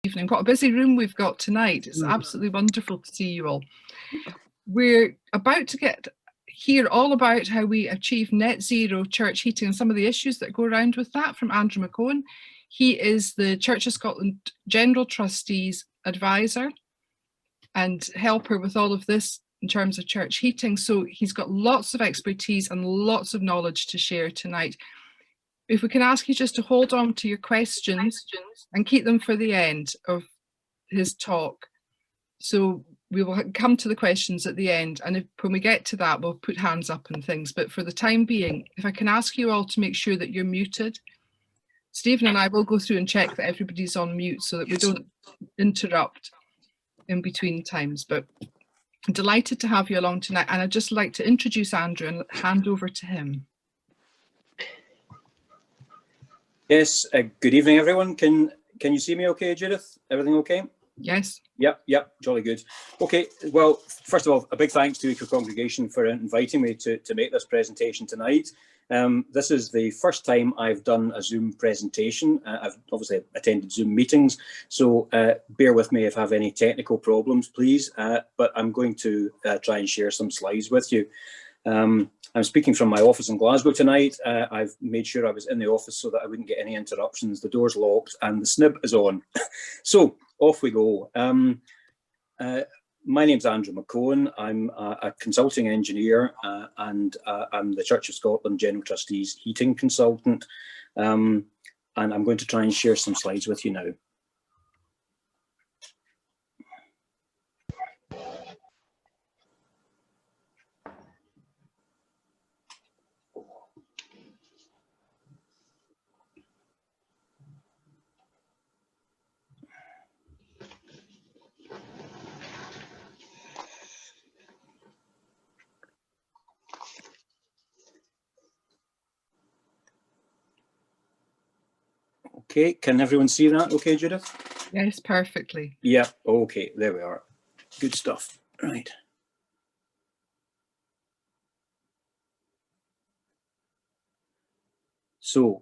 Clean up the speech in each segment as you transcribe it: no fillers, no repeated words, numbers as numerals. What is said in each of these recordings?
Evening. What a busy room we've got tonight. It's absolutely wonderful to see you all. We're about to hear all about how we achieve net zero church heating and some of the issues that go around with that from Andrew MacOwan. He is the Church of Scotland General Trustees advisor and helper with all of this in terms of church heating. So he's got lots of expertise and lots of knowledge to share tonight. If we can ask you just to hold on to your questions and keep them for the end of his talk. So we will come to the questions at the end, and when we get to that, we'll put hands up and things. But for the time being, if I can ask you all to make sure that you're muted. Stephen and I will go through and check that everybody's on mute so that we don't interrupt in between times. But I'm delighted to have you along tonight, and I'd just like to introduce Andrew and hand over to him. Yes, good evening, everyone. Can you see me okay, Judith? Everything okay? Yes. Yep, jolly good. Okay, well, first of all, a big thanks to your congregation for inviting me to make this presentation tonight. This is the first time I've done a Zoom presentation. I've obviously attended Zoom meetings, so bear with me if I have any technical problems, please. But I'm going to try and share some slides with you. I'm speaking from my office in Glasgow tonight. I've made sure I was in the office so that I wouldn't get any interruptions. The door's locked and the snib is on. So off we go. My name's Andrew MacOwan. I'm a consulting engineer and I'm the Church of Scotland General Trustees heating consultant. And I'm going to try and share some slides with you now. Okay, can everyone see that okay, Judith? Yes, perfectly. Yeah, okay, there we are. Good stuff. Right. So,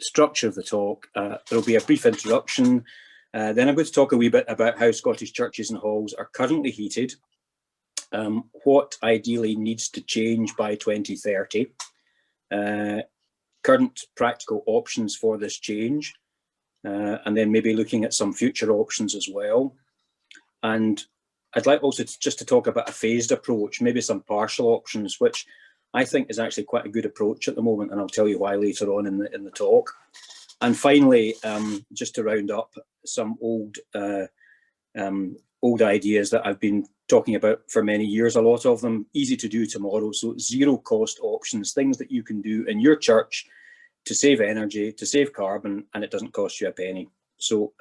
structure of the talk, there'll be a brief introduction. Then I'm going to talk a wee bit about how Scottish churches and halls are currently heated, what ideally needs to change by 2030, current practical options for this change, and then maybe looking at some future options as well. And I'd like also just to talk about a phased approach, maybe some partial options, which I think is actually quite a good approach at the moment, and I'll tell you why later on in the talk. And finally, just to round up some old ideas that I've been talking about for many years, a lot of them easy to do tomorrow. So zero cost options, things that you can do in your church to save energy, to save carbon, and it doesn't cost you a penny. So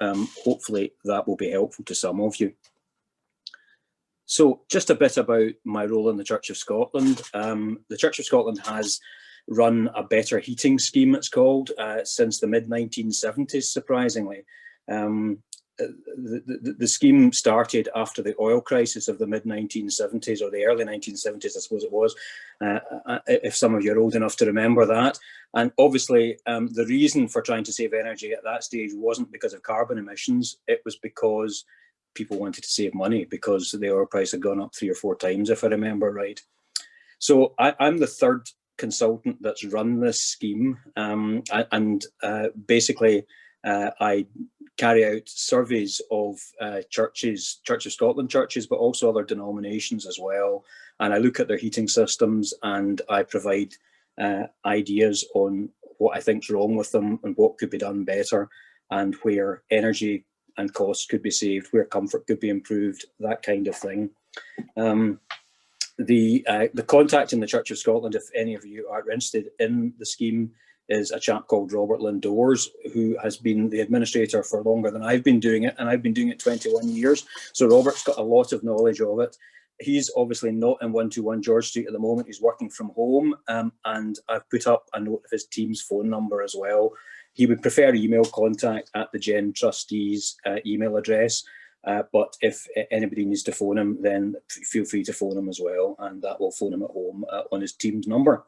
hopefully that will be helpful to some of you. So just a bit about my role in the Church of Scotland. The Church of Scotland has run a better heating scheme, it's called, since the mid-1970s, surprisingly. The scheme started after the oil crisis of the mid-1970s, or the early 1970s, I suppose it was, if some of you are old enough to remember that. And obviously, the reason for trying to save energy at that stage wasn't because of carbon emissions, it was because people wanted to save money, because the oil price had gone up 3 or 4 times, if I remember right. So I'm the third consultant that's run this scheme, and basically I carry out surveys of churches, Church of Scotland churches, but also other denominations as well. And I look at their heating systems and I provide ideas on what I think's wrong with them and what could be done better, and where energy and costs could be saved, where comfort could be improved, that kind of thing. The contact in the Church of Scotland, if any of you are interested in the scheme, is a chap called Robert Lindores, who has been the administrator for longer than I've been doing it, and I've been doing it 21 years. So Robert's got a lot of knowledge of it. He's obviously not in 121 George Street at the moment. He's working from home, and I've put up a note of his team's phone number as well. He would prefer email contact at the Gen Trustees email address, but if anybody needs to phone him, then feel free to phone him as well, and that will phone him at home on his team's number.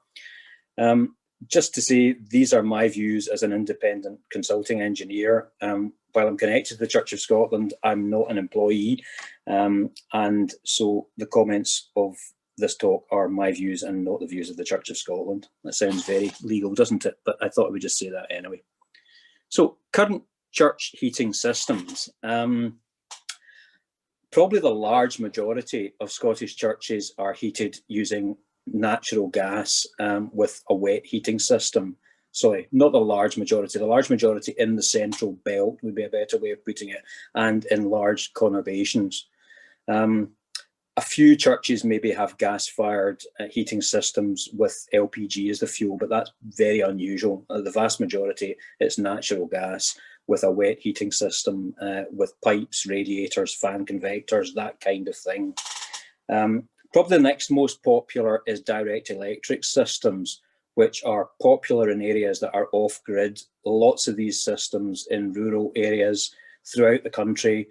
just to say, these are my views as an independent consulting engineer. While I'm connected to the Church of Scotland, I'm not an employee. And so the comments of this talk are my views and not the views of the Church of Scotland. That sounds very legal, doesn't it? But I thought I would just say that anyway. So current church heating systems. Probably the large majority of Scottish churches are heated using natural gas with a wet heating system. Sorry, not the large majority in the central belt would be a better way of putting it, and in large conurbations. A few churches maybe have gas-fired heating systems with LPG as the fuel, but that's very unusual. The vast majority, it's natural gas with a wet heating system with pipes, radiators, fan convectors, that kind of thing. Probably the next most popular is direct electric systems, which are popular in areas that are off-grid. Lots of these systems in rural areas throughout the country.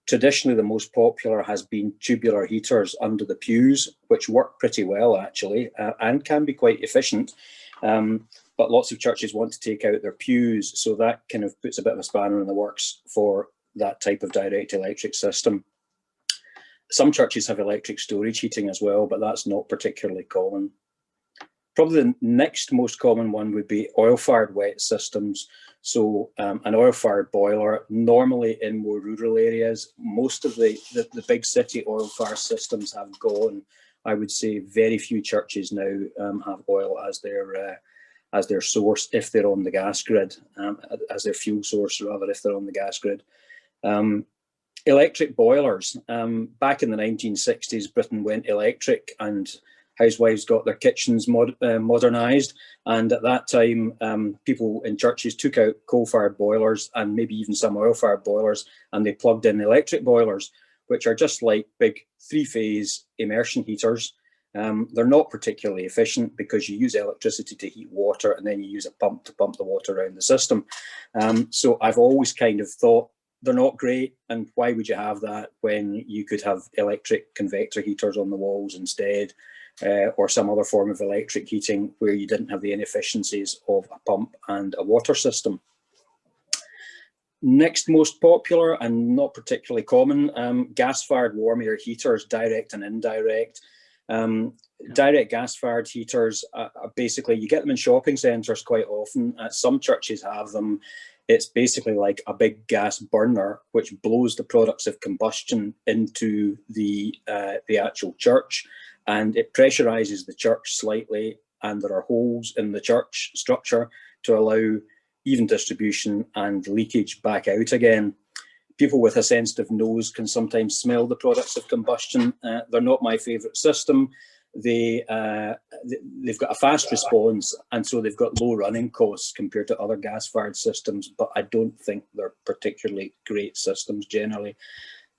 Traditionally, the most popular has been tubular heaters under the pews, which work pretty well, actually, and can be quite efficient. But lots of churches want to take out their pews, so that kind of puts a bit of a spanner in the works for that type of direct electric system. Some churches have electric storage heating as well, but that's not particularly common. Probably the next most common one would be oil-fired wet systems. So an oil-fired boiler, normally in more rural areas. Most of the big city oil-fired systems have gone. I would say very few churches now have oil as their source if they're on the gas grid, as their fuel source rather if they're on the gas grid. Electric boilers. Back in the 1960s, Britain went electric and housewives got their kitchens modernised. And at that time, people in churches took out coal-fired boilers and maybe even some oil-fired boilers, and they plugged in electric boilers, which are just like big three-phase immersion heaters. They're not particularly efficient because you use electricity to heat water and then you use a pump to pump the water around the system. So I've always kind of thought, they're not great, and why would you have that when you could have electric convector heaters on the walls instead, or some other form of electric heating where you didn't have the inefficiencies of a pump and a water system. Next most popular and not particularly common, gas-fired warm air heaters, direct and indirect. Direct gas-fired heaters are basically, you get them in shopping centres quite often. Some churches have them. It's basically like a big gas burner which blows the products of combustion into the actual church, and it pressurizes the church slightly, and there are holes in the church structure to allow even distribution and leakage back out again. People with a sensitive nose can sometimes smell the products of combustion. They're not my favourite system. They've got a fast response, and so they've got low running costs compared to other gas-fired systems, but I don't think they're particularly great systems generally.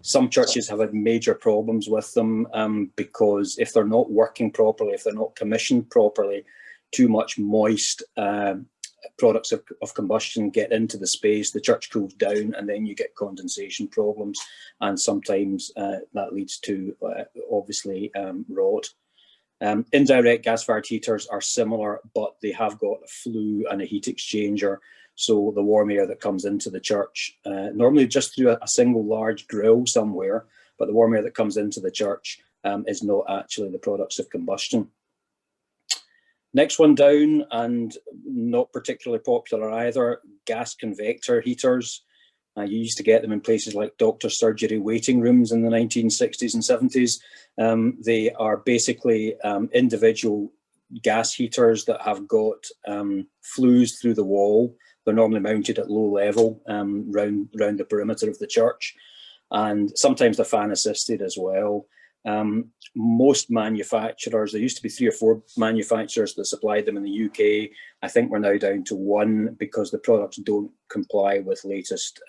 Some churches have had major problems with them because if they're not working properly, if they're not commissioned properly, too much moist products of combustion get into the space, the church cools down, and then you get condensation problems, and sometimes that leads to obviously rot. Indirect gas-fired heaters are similar, but they have got a flue and a heat exchanger. So the warm air that comes into the church, normally just through a single large grill somewhere, but the warm air that comes into the church is not actually the products of combustion. Next one down, and not particularly popular either, gas convector heaters. You used to get them in places like doctor's surgery waiting rooms in the 1960s and 70s. They are basically individual gas heaters that have got flues through the wall. They're normally mounted at low level round the perimeter of the church, and sometimes they're fan assisted as well. Most manufacturers, there used to be 3 or 4 manufacturers that supplied them in the UK. I think we're now down to 1 because the products don't comply with latest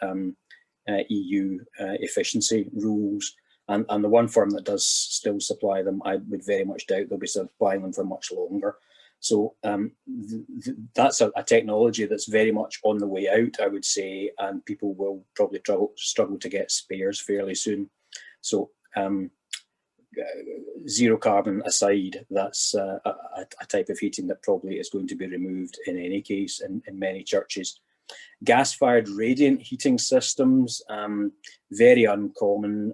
EU efficiency rules. And the one firm that does still supply them, I would very much doubt they'll be supplying them for much longer. So that's a technology that's very much on the way out, I would say, and people will probably struggle to get spares fairly soon. So zero carbon aside, that's a type of heating that probably is going to be removed in any case in many churches. Gas-fired radiant heating systems, very uncommon,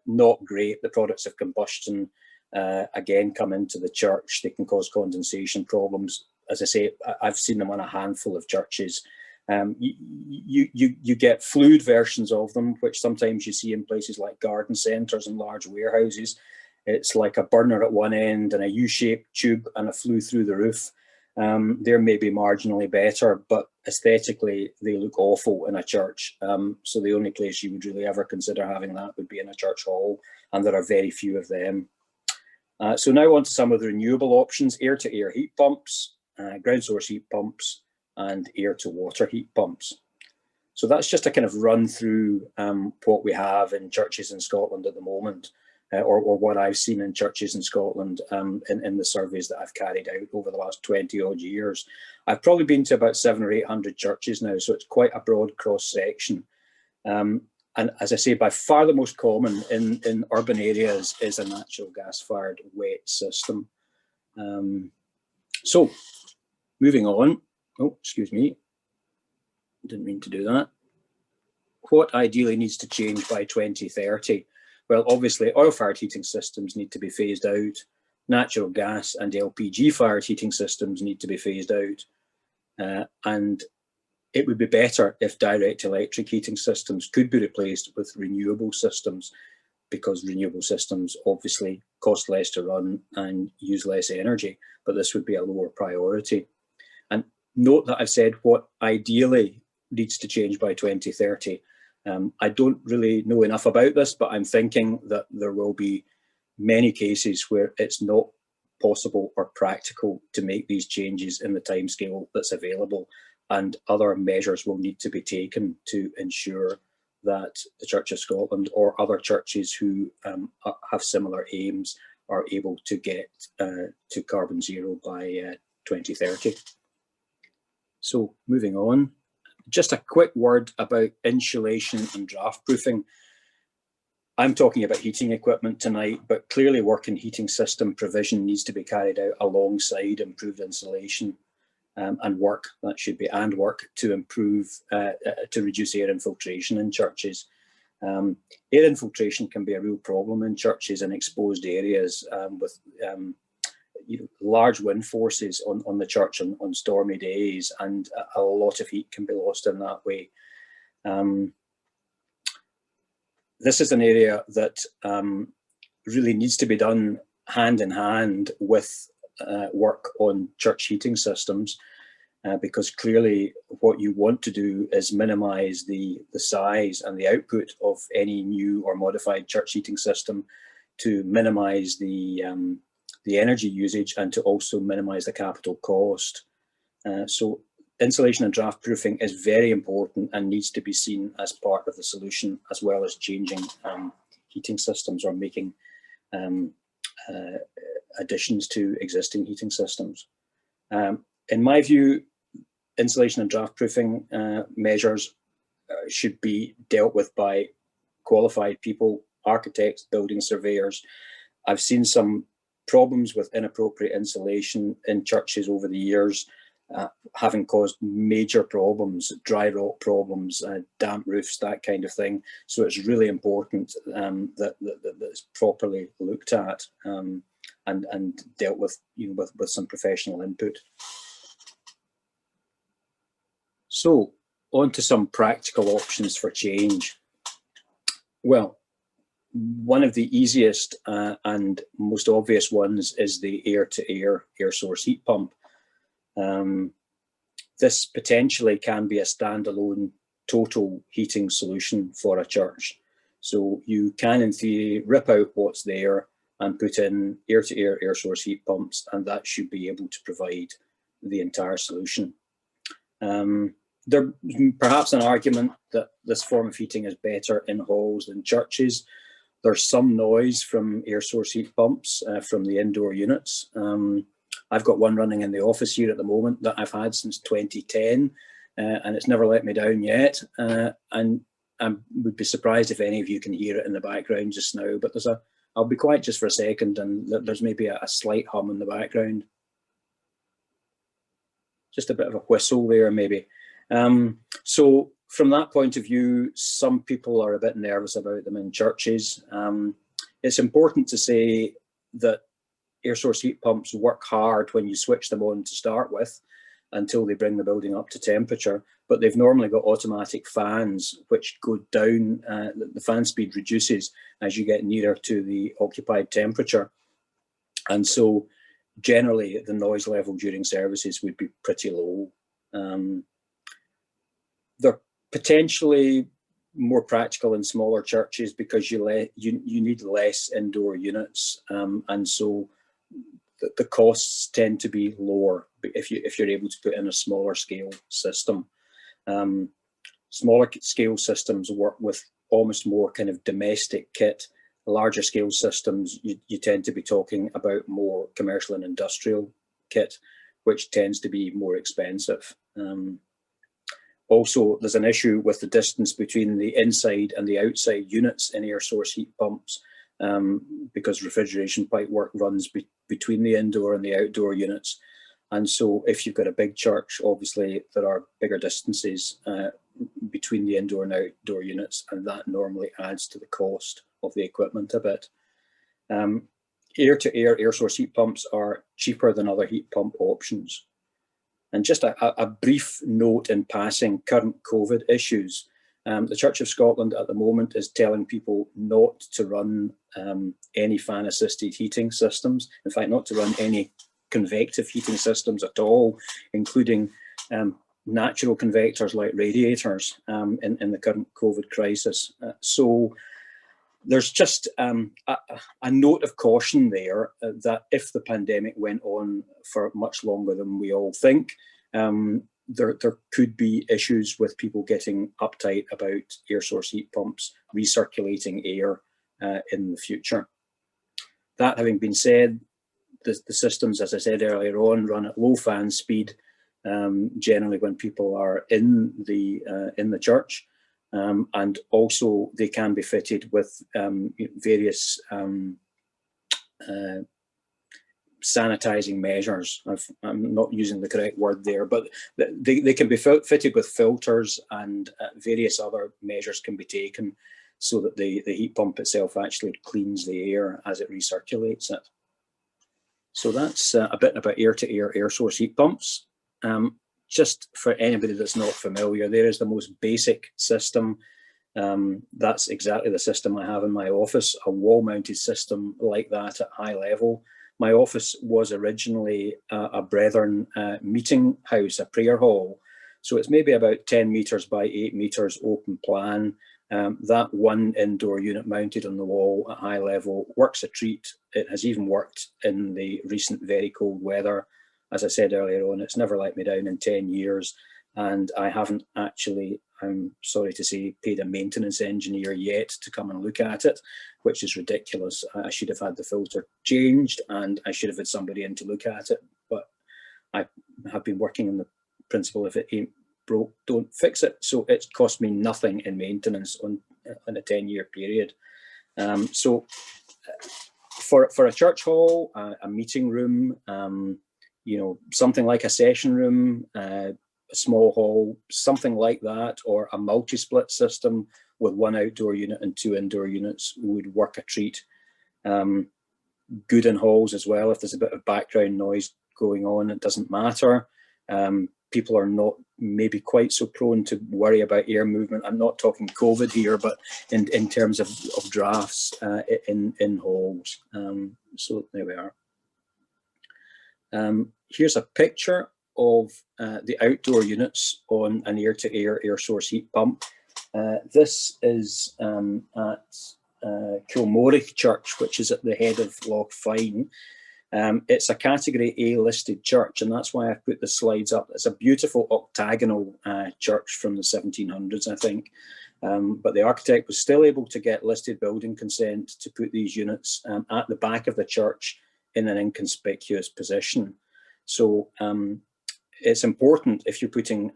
not great. The products of combustion, again, come into the church. They can cause condensation problems. As I say, I've seen them on a handful of churches. You get fluid versions of them, which sometimes you see in places like garden centres and large warehouses. It's like a burner at one end and a U-shaped tube and a flue through the roof. They're maybe marginally better, but aesthetically they look awful in a church. So the only place you would really ever consider having that would be in a church hall, and there are very few of them. So now on to some of the renewable options: air-to-air heat pumps, ground source heat pumps, and air-to-water heat pumps. So that's just a kind of run through what we have in churches in Scotland at the moment. Or what I've seen in churches in Scotland in the surveys that I've carried out over the last 20 odd years. I've probably been to about 700 or 800 churches now, so it's quite a broad cross section. And as I say, by far the most common in urban areas is a natural gas-fired wet system. So moving on, oh, excuse me, didn't mean to do that. What ideally needs to change by 2030? Well, obviously, oil-fired heating systems need to be phased out. Natural gas and LPG-fired heating systems need to be phased out. And it would be better if direct electric heating systems could be replaced with renewable systems, because renewable systems obviously cost less to run and use less energy, but this would be a lower priority. And note that I've said what ideally needs to change by 2030. I don't really know enough about this, but I'm thinking that there will be many cases where it's not possible or practical to make these changes in the timescale that's available, and other measures will need to be taken to ensure that the Church of Scotland or other churches who have similar aims are able to get to carbon zero by 2030. So moving on. Just a quick word about insulation and draft proofing. I'm talking about heating equipment tonight, but clearly work in heating system provision needs to be carried out alongside improved insulation and work to improve, to reduce air infiltration in churches. Air infiltration can be a real problem in churches in exposed areas with large wind forces on the church on stormy days, and a lot of heat can be lost in that way. This is an area that really needs to be done hand in hand with work on church heating systems, because clearly what you want to do is minimise the size and the output of any new or modified church heating system to minimise the energy usage and to also minimise the capital cost. So insulation and draft proofing is very important and needs to be seen as part of the solution, as well as changing heating systems or making additions to existing heating systems. In my view, insulation and draft proofing measures should be dealt with by qualified people, architects, building surveyors. I've seen some problems with inappropriate insulation in churches over the years, having caused major problems, dry rot problems, damp roofs, that kind of thing. So it's really important that it's properly looked at and dealt with, with some professional input. So on to some practical options for change. Well, one of the easiest and most obvious ones is the air-to-air air source heat pump. This potentially can be a standalone total heating solution for a church. So you can, in theory, rip out what's there and put in air-to-air air source heat pumps, and that should be able to provide the entire solution. There's perhaps an argument that this form of heating is better in halls than churches. There's some noise from air source heat pumps from the indoor units. I've got one running in the office here at the moment that I've had since 2010, and it's never let me down yet. And I would be surprised if any of you can hear it in the background just now, but there's a I'll be quiet just for a second, and there's maybe a slight hum in the background. Just a bit of a whistle there, maybe. So from that point of view, some people are a bit nervous about them in churches. It's important to say that air source heat pumps work hard when you switch them on to start with until they bring the building up to temperature, but they've normally got automatic fans which go down, the fan speed reduces as you get nearer to the occupied temperature. And so generally the noise level during services would be pretty low. They're potentially more practical in smaller churches because you need less indoor units, and so the costs tend to be lower if you're able to put in a smaller scale system. Smaller scale systems work with almost more kind of domestic kit. Larger scale systems, you tend to be talking about more commercial and industrial kit, which tends to be more expensive. Also, there's an issue with the distance between the inside and the outside units in air source heat pumps, because refrigeration pipe work runs between the indoor and the outdoor units. And so if you've got a big church, obviously there are bigger distances between the indoor and outdoor units, and that normally adds to the cost of the equipment a bit. Air-to-air air source heat pumps are cheaper than other heat pump options. And just a brief note in passing current COVID issues. The Church of Scotland at the moment is telling people not to run any fan-assisted heating systems. In fact, not to run any convective heating systems at all, including natural convectors like radiators in the current COVID crisis. So there's just a note of caution there that if the pandemic went on for much longer than we all think, there could be issues with people getting uptight about air source heat pumps recirculating air in the future. That having been said, the systems, as I said earlier on, run at low fan speed, generally when people are in the church. And also they can be fitted with various sanitizing measures. I'm not using the correct word there, but they can be fitted with filters, and various other measures can be taken so that the heat pump itself actually cleans the air as it recirculates it. So that's a bit about air-to-air air source heat pumps. Just for anybody that's not familiar, there is the most basic system. That's exactly the system I have in my office, a wall-mounted system like that at high level. My office was originally a Brethren meeting house, a prayer hall. So it's maybe about 10 metres by 8 metres open plan. That one indoor unit mounted on the wall at high level works a treat. It has even worked in the recent very cold weather. As I said earlier on, it's never let me down in 10 years. And I haven't actually, I'm sorry to say, paid a maintenance engineer yet to come and look at it, which is ridiculous. I should have had the filter changed, and I should have had somebody in to look at it. But I have been working on the principle, if it ain't broke, don't fix it. So it's cost me nothing in maintenance on a 10-year period. So for a church hall, a meeting room, you know, something like a session room, a small hall, something like that, or a multi-split system with one outdoor unit and 2 indoor units would work a treat. Good in halls as well. If there's a bit of background noise going on, it doesn't matter. People are not maybe quite so prone to worry about air movement. I'm not talking COVID here, but in terms of drafts in halls. So there we are. Here's a picture of the outdoor units on an air-to-air air source heat pump. This is at Kilmorich Church, which is at the head of Loch Fyne. It's a category A listed church, and that's why I've put the slides up. It's a beautiful octagonal church from the 1700s, I think. But the architect was still able to get listed building consent to put these units at the back of the church in an inconspicuous position. So it's important, if you're putting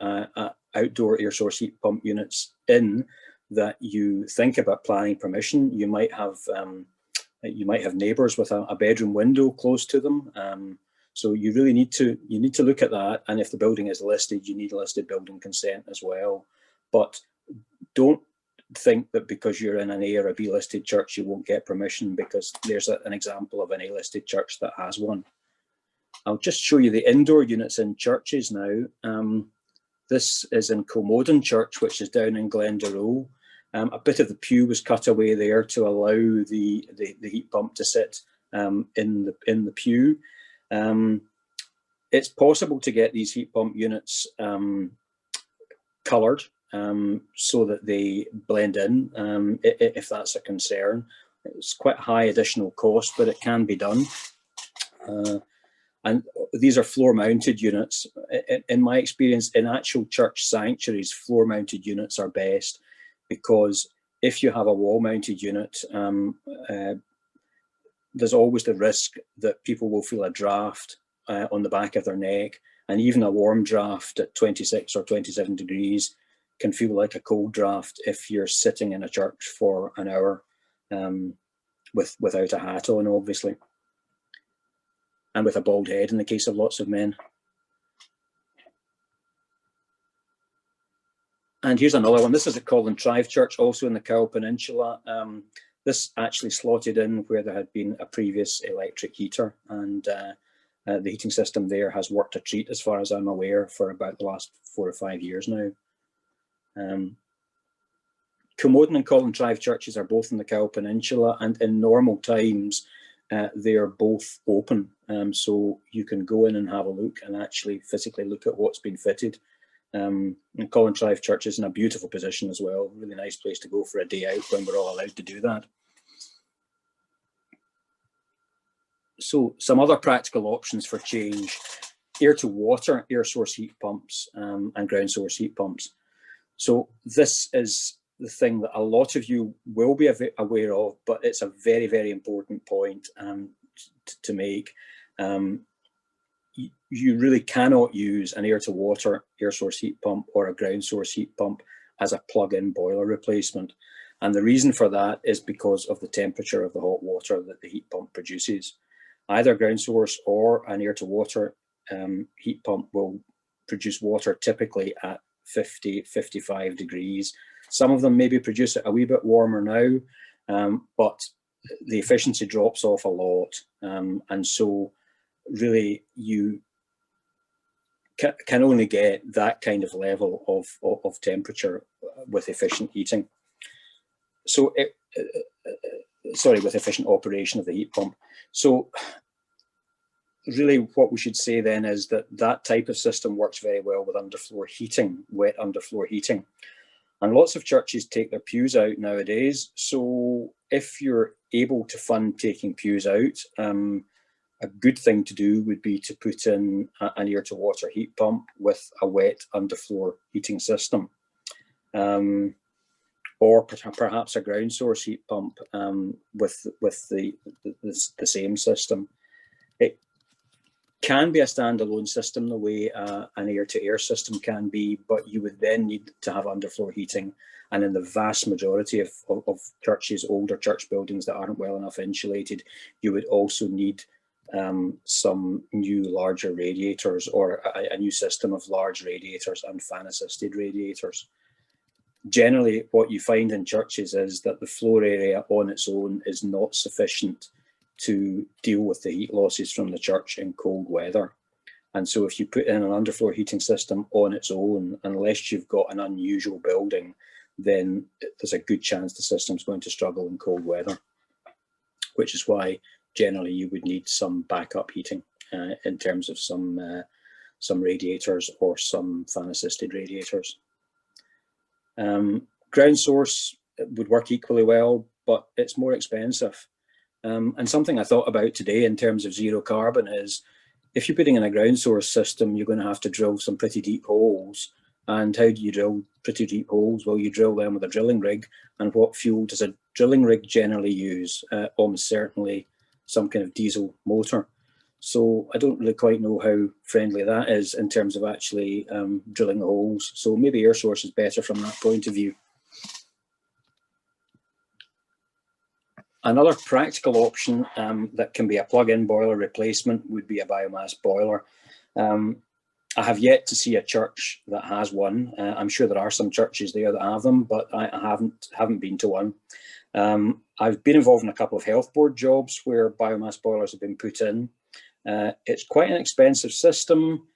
outdoor air source heat pump units in, that you think about planning permission. You might have You might have neighbours with a bedroom window close to them. So you really need to look at that. And if the building is listed, you need a listed building consent as well. But don't think that because you're in an A or a B listed church, you won't get permission, because there's an example of an A listed church that has one. I'll just show you the indoor units in churches now. This is in Kilmodden Church, which is down in Glendalough. A bit of the pew was cut away there to allow the heat pump to sit in the pew. It's possible to get these heat pump units coloured so that they blend in, if that's a concern. It's quite a high additional cost, but it can be done. And these are floor-mounted units. In my experience, in actual church sanctuaries, floor-mounted units are best, because if you have a wall-mounted unit, there's always the risk that people will feel a draft on the back of their neck, and even a warm draft at 26 or 27 degrees can feel like a cold draft if you're sitting in a church for an hour without a hat on, obviously, and with a bald head in the case of lots of men. And here's another one. This is at Collintrive Church, also in the Cowal Peninsula. This actually slotted in where there had been a previous electric heater, and the heating system there has worked a treat, as far as I'm aware, for about the last 4 or 5 years now. Kilmodden and Collintrive churches are both in the Cowal Peninsula, and in normal times they are both open, so you can go in and have a look and actually physically look at what's been fitted. And Collintrive Church is in a beautiful position as well. Really nice place to go for a day out when we're all allowed to do that. So some other practical options for change: air to water, air source heat pumps, and ground source heat pumps. So this is the thing that a lot of you will be aware of, but it's a very, very important point to make. You really cannot use an air to water air source heat pump or a ground source heat pump as a plug-in boiler replacement. And the reason for that is because of the temperature of the hot water that the heat pump produces. Either ground source or an air to water heat pump will produce water typically at 50, 55 degrees. Some of them maybe produce it a wee bit warmer now, but the efficiency drops off a lot. And so really you can only get that kind of level of temperature with efficient heating. So with efficient operation of the heat pump. So really what we should say then is that type of system works very well with underfloor heating, wet underfloor heating. And lots of churches take their pews out nowadays. So if you're able to fund taking pews out, a good thing to do would be to put in an air to water heat pump with a wet underfloor heating system. Or perhaps a ground source heat pump with the same system. It can be a standalone system the way an air-to-air system can be, but you would then need to have underfloor heating. And in the vast majority of churches, older church buildings that aren't well enough insulated, you would also need some new larger radiators, or a new system of large radiators and fan-assisted radiators. Generally, what you find in churches is that the floor area on its own is not sufficient to deal with the heat losses from the church in cold weather. And so if you put in an underfloor heating system on its own, unless you've got an unusual building, then there's a good chance the system's going to struggle in cold weather, which is why generally you would need some backup heating in terms of some radiators or some fan-assisted radiators. Ground source would work equally well, but it's more expensive. And something I thought about today in terms of zero carbon is, if you're putting in a ground source system, you're going to have to drill some pretty deep holes. And how do you drill pretty deep holes? Well, you drill them with a drilling rig. And what fuel does a drilling rig generally use? Almost certainly some kind of diesel motor. So I don't really quite know how friendly that is in terms of actually drilling the holes. So maybe air source is better from that point of view. Another practical option that can be a plug-in boiler replacement would be a biomass boiler. I have yet to see a church that has one. I'm sure there are some churches there that have them, but I haven't been to one. I've been involved in a couple of health board jobs where biomass boilers have been put in. It's quite an expensive system.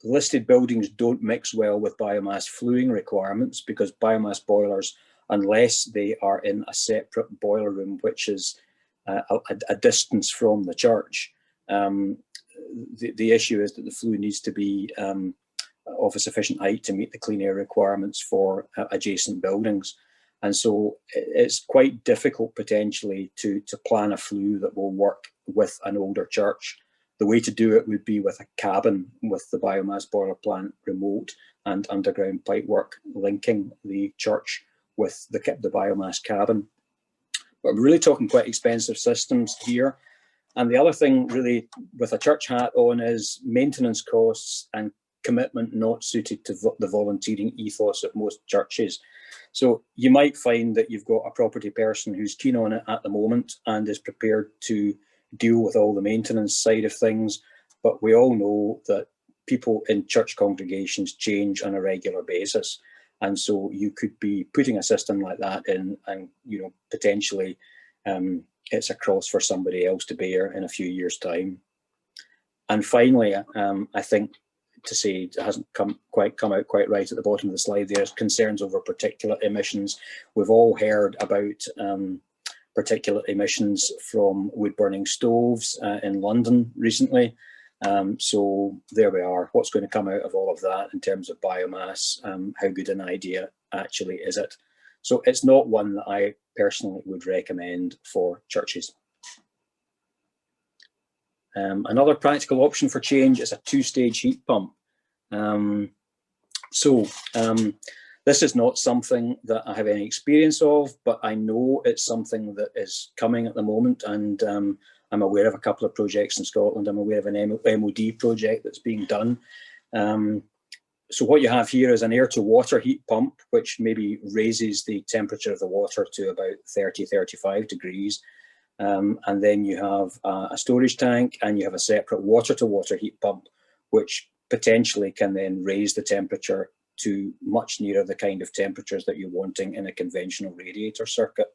Listed buildings don't mix well with biomass fluing requirements because biomass boilers, unless they are in a separate boiler room, which is a distance from the church, the issue is that the flue needs to be of a sufficient height to meet the clean air requirements for adjacent buildings. And so it's quite difficult potentially to plan a flue that will work with an older church. The way to do it would be with a cabin with the biomass boiler plant remote and underground pipework linking the church with the biomass cabin. But we're really talking quite expensive systems here. And the other thing really with a church hat on is maintenance costs and commitment not suited to the volunteering ethos of most churches. So you might find that you've got a property person who's keen on it at the moment and is prepared to deal with all the maintenance side of things. But we all know that people in church congregations change on a regular basis. And so you could be putting a system like that in and, you know, potentially it's a cross for somebody else to bear in a few years' time. And finally, I think to say it hasn't come out quite right at the bottom of the slide, there's concerns over particulate emissions. We've all heard about particulate emissions from wood-burning stoves in London recently. So there we are. What's going to come out of all of that in terms of biomass? How good an idea actually is it? So it's not one that I personally would recommend for churches. Another practical option for change is a two-stage heat pump. This is not something that I have any experience of, but I know it's something that is coming at the moment, and I'm aware of a couple of projects in Scotland. I'm aware of an MOD project that's being done. So what you have here is an air-to-water heat pump, which maybe raises the temperature of the water to about 30, 35 degrees. And then you have a storage tank, and you have a separate water-to-water heat pump, which potentially can then raise the temperature to much nearer the kind of temperatures that you're wanting in a conventional radiator circuit.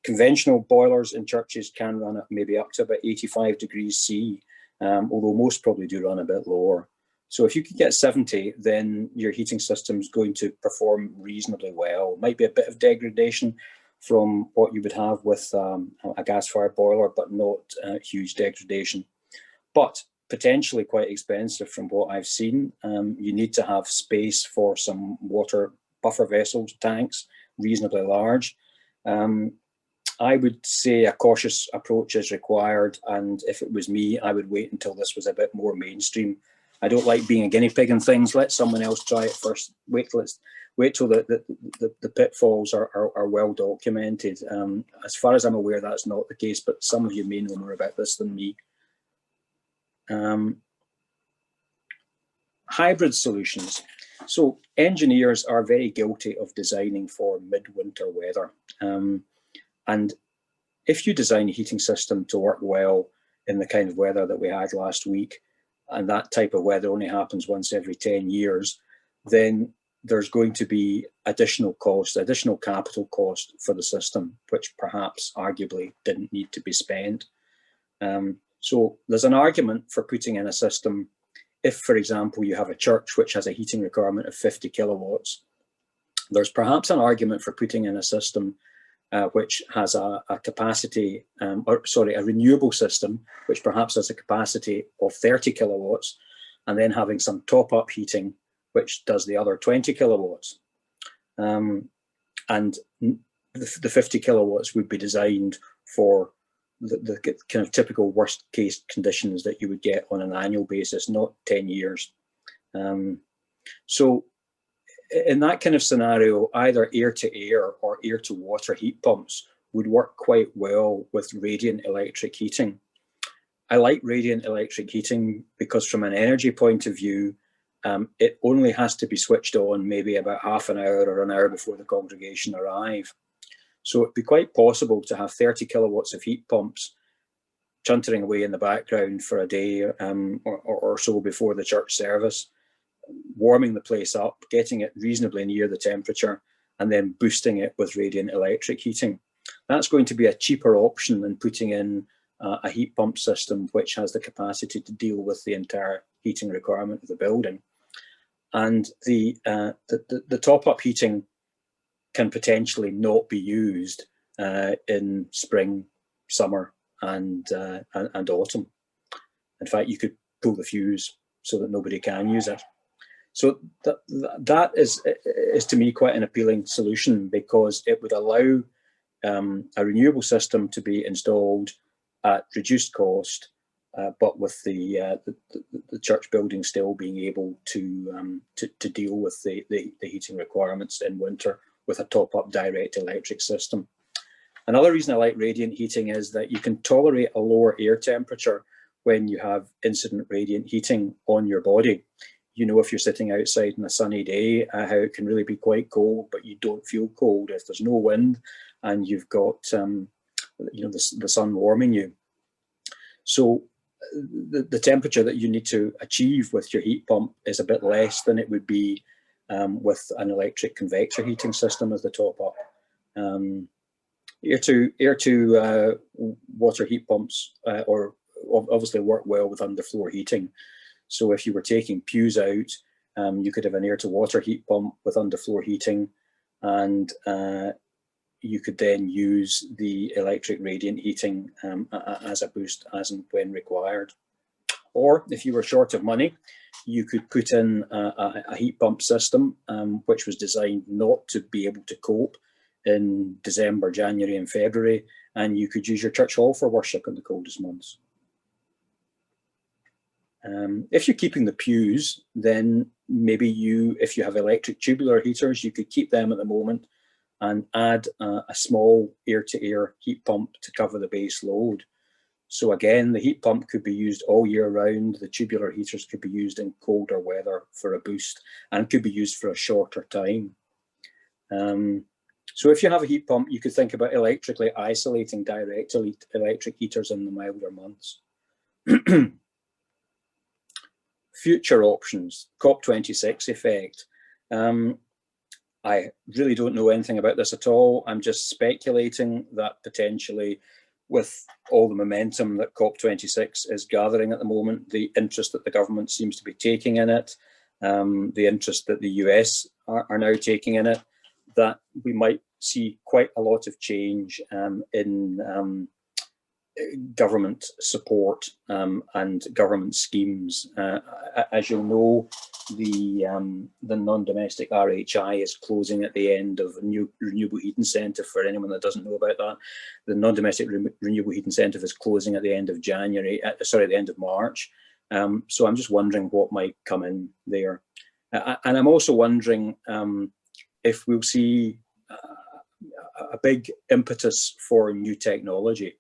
Conventional boilers in churches can run at maybe up to about 85 degrees C, although most probably do run a bit lower. So if you can get 70, then your heating system is going to perform reasonably well. Might be a bit of degradation from what you would have with a gas-fired boiler, but not huge degradation. But potentially quite expensive from what I've seen. You need to have space for some water buffer vessels, tanks, reasonably large. I would say a cautious approach is required, and if it was me, I would wait until this was a bit more mainstream. I don't like being a guinea pig in things. Let someone else try it first. Wait till the pitfalls are well documented. As far as I'm aware, that's not the case, but some of you may know more about this than me. Hybrid solutions. So engineers are very guilty of designing for midwinter weather. And if you design a heating system to work well in the kind of weather that we had last week, and that type of weather only happens once every 10 years, then there's going to be additional cost, additional capital cost for the system, which perhaps arguably didn't need to be spent. So there's an argument for putting in a system if, for example, you have a church which has a heating requirement of 50 kilowatts. There's perhaps an argument for putting in a system which has a capacity, a renewable system, which perhaps has a capacity of 30 kilowatts, and then having some top-up heating, which does the other 20 kilowatts. And the 50 kilowatts would be designed for the kind of typical worst case conditions that you would get on an annual basis, not 10 years. So in that kind of scenario, either air to air or air to water heat pumps would work quite well with radiant electric heating. I like radiant electric heating because from an energy point of view, it only has to be switched on maybe about half an hour or an hour before the congregation arrive. So it'd be quite possible to have 30 kilowatts of heat pumps chuntering away in the background for a day or so before the church service, warming the place up, getting it reasonably near the temperature, and then boosting it with radiant electric heating. That's going to be a cheaper option than putting in a heat pump system which has the capacity to deal with the entire heating requirement of the building. And the top-up heating can potentially not be used in spring, summer, and autumn. In fact, you could pull the fuse so that nobody can use it. So that is to me quite an appealing solution, because it would allow a renewable system to be installed at reduced cost, but with the church building still being able to deal with the heating requirements in winter with a top-up direct electric system. Another reason I like radiant heating is that you can tolerate a lower air temperature when you have incident radiant heating on your body. You know, if you're sitting outside on a sunny day, how it can really be quite cold, but you don't feel cold if there's no wind and you've got you know, the sun warming you. So the temperature that you need to achieve with your heat pump is a bit less than it would be with an electric convector heating system as the top up. Air to water heat pumps or obviously work well with underfloor heating. So if you were taking pews out, you could have an air to water heat pump with underfloor heating, and you could then use the electric radiant heating as a boost as and when required. Or if you were short of money, you could put in a heat pump system which was designed not to be able to cope in December, January and February, and you could use your church hall for worship in the coldest months. If you're keeping the pews, then maybe if you have electric tubular heaters, you could keep them at the moment and add a small air-to-air heat pump to cover the base load. So again, the heat pump could be used all year round. The tubular heaters could be used in colder weather for a boost and could be used for a shorter time. So if you have a heat pump, you could think about electrically isolating direct electric heaters in the milder months. Future options, COP26 effect. I really don't know anything about this at all. I'm just speculating that potentially, with all the momentum that COP26 is gathering at the moment, the interest that the government seems to be taking in it, the interest that the US are now taking in it, that we might see quite a lot of change in government support and government schemes. As you'll know, the non-domestic RHI is closing at the end of a new renewable heat incentive. For anyone that doesn't know about that, the non-domestic renewable heat incentive is closing at the end of the end of March. So I'm just wondering what might come in there. And I'm also wondering if we'll see a big impetus for new technology.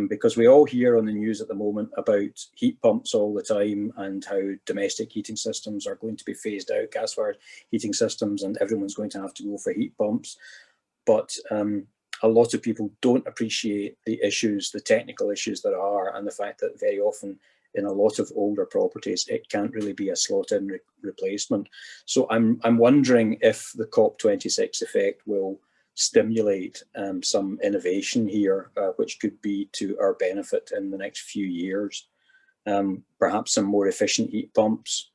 Because we all hear on the news at the moment about heat pumps all the time and how domestic heating systems are going to be phased out, gas-fired heating systems, and everyone's going to have to go for heat pumps. But a lot of people don't appreciate the issues, the technical issues there are, and the fact that very often in a lot of older properties, it can't really be a slot-in replacement. So I'm wondering if the COP26 effect will stimulate some innovation here, which could be to our benefit in the next few years. Perhaps some more efficient heat pumps,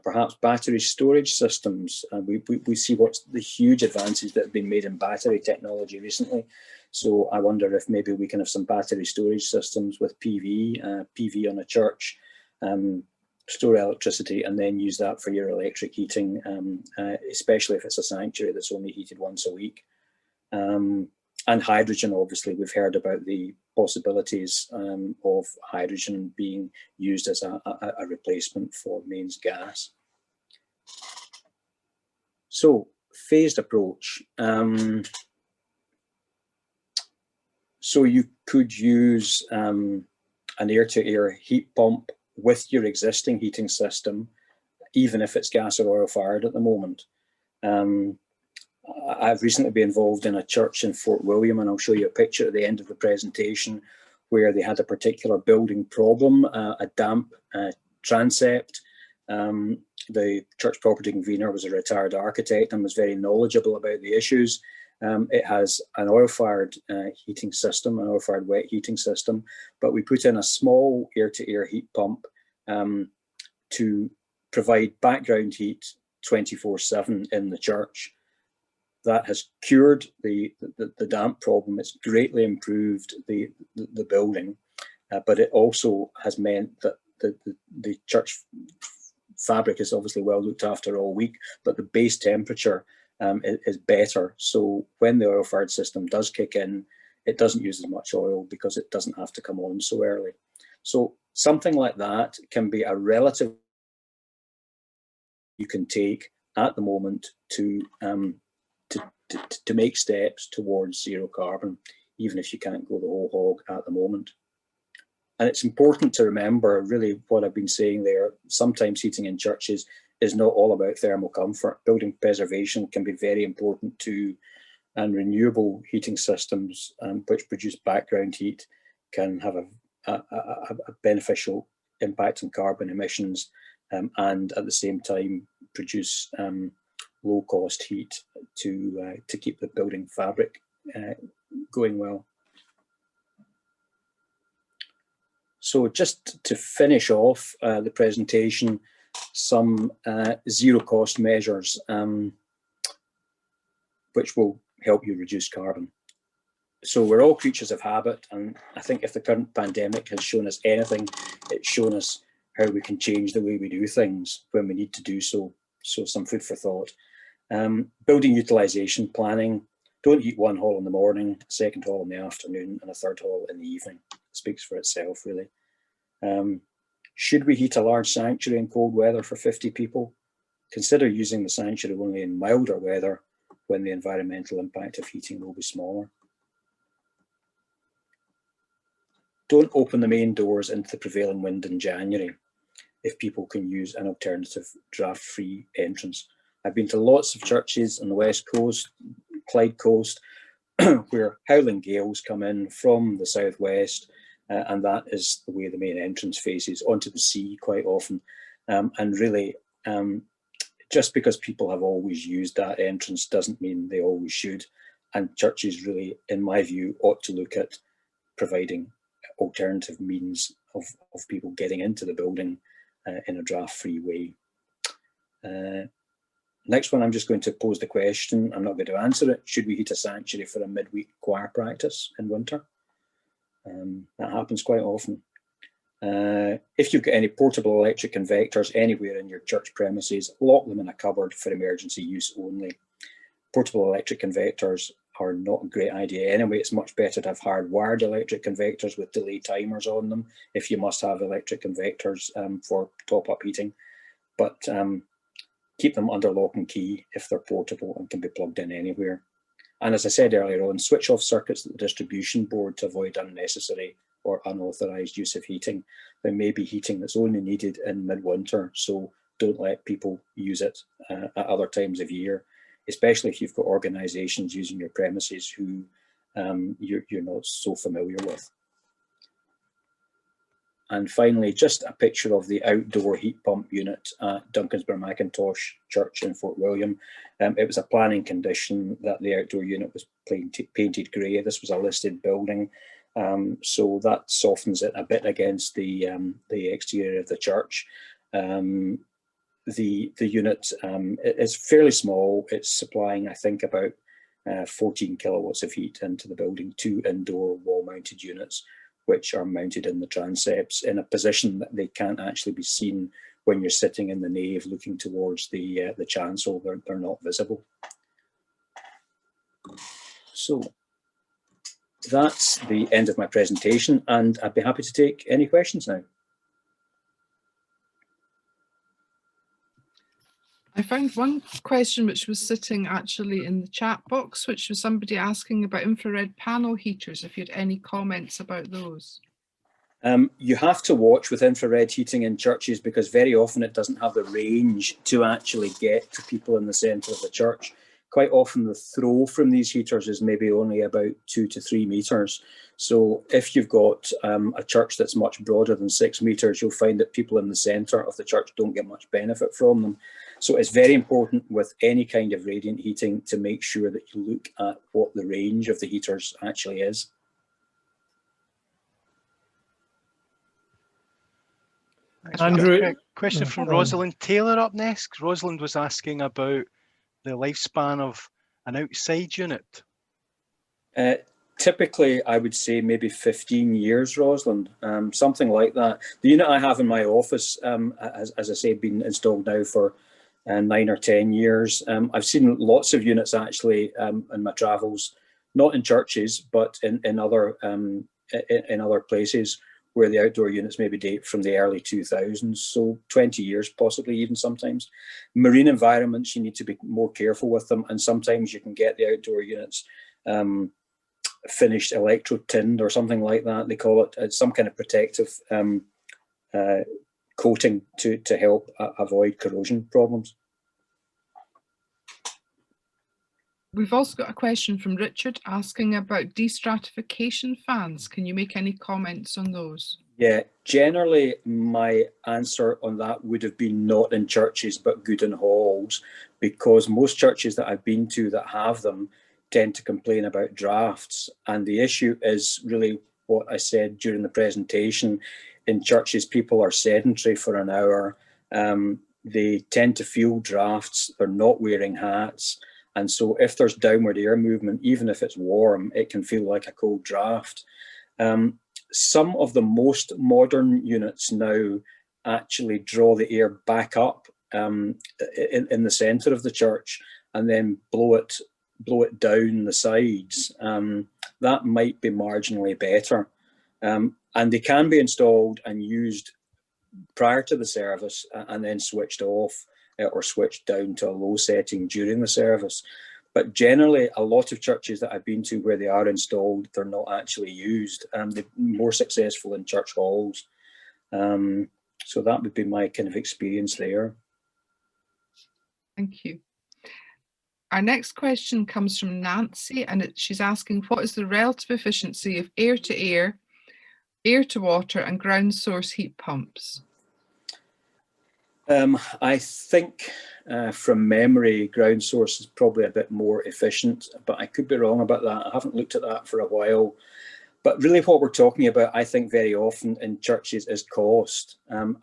perhaps battery storage systems. We see what's the huge advances that have been made in battery technology recently. So I wonder if maybe we can have some battery storage systems with PV on a church, store electricity and then use that for your electric heating, especially if it's a sanctuary that's only heated once a week. And hydrogen, obviously, we've heard about the possibilities of hydrogen being used as a replacement for mains gas. So, phased approach. So you could use an air-to-air heat pump with your existing heating system, even if it's gas or oil fired at the moment. I've recently been involved in a church in Fort William, and I'll show you a picture at the end of the presentation where they had a particular building problem, a damp transept. The church property convener was a retired architect and was very knowledgeable about the issues. It has an oil-fired heating system, an oil-fired wet heating system, but we put in a small air-to-air heat pump to provide background heat 24/7 in the church. That has cured the damp problem. It's greatly improved the building, but it also has meant that the church fabric is obviously well looked after all week, but the base temperature is better. So when the oil-fired system does kick in, it doesn't use as much oil because it doesn't have to come on so early. So something like that can be a relative you can take at the moment to make steps towards zero carbon, even if you can't go the whole hog at the moment. And it's important to remember, really, what I've been saying there. Sometimes heating in churches is not all about thermal comfort. Building preservation can be very important too, and renewable heating systems which produce background heat can have a beneficial impact on carbon emissions, and at the same time produce low-cost heat to keep the building fabric going well. So just to finish off the presentation, some zero-cost measures which will help you reduce carbon. So we're all creatures of habit, and I think if the current pandemic has shown us anything, it's shown us how we can change the way we do things when we need to do so. So some food for thought. Building utilisation planning. Don't heat one hall in the morning, a second hall in the afternoon, and a third hall in the evening. It speaks for itself, really. Should we heat a large sanctuary in cold weather for 50 people? Consider using the sanctuary only in milder weather when the environmental impact of heating will be smaller. Don't open the main doors into the prevailing wind in January if people can use an alternative draft-free entrance. I've been to lots of churches on the West Coast, Clyde Coast, where howling gales come in from the southwest, and that is the way the main entrance faces, onto the sea quite often. And really, just because people have always used that entrance doesn't mean they always should. And churches really, in my view, ought to look at providing alternative means of people getting into the building in a draft-free way. Next one, I'm just going to pose the question. I'm not going to answer it. Should we heat a sanctuary for a midweek choir practice in winter? That happens quite often. If you've got any portable electric convectors anywhere in your church premises, lock them in a cupboard for emergency use only. Portable electric convectors are not a great idea anyway. It's much better to have hardwired electric convectors with delay timers on them if you must have electric convectors for top-up heating. But keep them under lock and key if they're portable and can be plugged in anywhere. And as I said earlier on, switch off circuits at the distribution board to avoid unnecessary or unauthorised use of heating. There may be heating that's only needed in midwinter, so don't let people use it at other times of year, especially if you've got organisations using your premises who you're not so familiar with. And finally, just a picture of the outdoor heat pump unit at Duncansborough Macintosh Church in Fort William. It was a planning condition that the outdoor unit was painted grey. This was a listed building, so that softens it a bit against the exterior of the church. The unit is fairly small. It's supplying, I think, about 14 kilowatts of heat into the building, 2 indoor wall-mounted units, which are mounted in the transepts in a position that they can't actually be seen when you're sitting in the nave looking towards the chancel. They're not visible. So that's the end of my presentation, and I'd be happy to take any questions now. I found one question which was sitting actually in the chat box, which was somebody asking about infrared panel heaters, if you had any comments about those. You have to watch with infrared heating in churches because very often it doesn't have the range to actually get to people in the centre of the church, quite often the throw from these heaters is maybe only about 2 to 3 meters. So if you've got a church that's much broader than 6 meters, you'll find that people in the centre of the church don't get much benefit from them. So it's very important with any kind of radiant heating to make sure that you look at what the range of the heaters actually is. Andrew, question from Rosalind Taylor up next. Rosalind was asking about the lifespan of an outside unit. Typically, I would say maybe 15 years, Rosalind, something like that. The unit I have in my office, as I say, been installed now for 9 or 10 years. I've seen lots of units actually in my travels, not in churches, but in other places where the outdoor units maybe date from the early 2000s, so 20 years possibly even sometimes. Marine environments, you need to be more careful with them, and sometimes you can get the outdoor units finished electro-tinned or something like that. They call it. It's some kind of protective coating to help avoid corrosion problems. We've also got a question from Richard asking about destratification fans. Can you make any comments on those? Yeah, generally my answer on that would have been not in churches but good in halls, because most churches that I've been to that have them tend to complain about drafts. And the issue is really what I said during the presentation. In churches, people are sedentary for an hour. They tend to feel drafts. They're not wearing hats. And so if there's downward air movement, even if it's warm, it can feel like a cold draft. Some of the most modern units now actually draw the air back up in the centre of the church and then blow it down the sides. That might be marginally better. And they can be installed and used prior to the service and then switched off or switched down to a low setting during the service. But generally, a lot of churches that I've been to where they are installed, they're not actually used. They're more successful in church halls. So that would be my kind of experience there. Thank you. Our next question comes from Nancy, and she's asking, what is the relative efficiency of air-to-air, air-to-water and ground source heat pumps? I think from memory, ground source is probably a bit more efficient, but I could be wrong about that. I haven't looked at that for a while. But really what we're talking about, I think very often in churches, is cost. You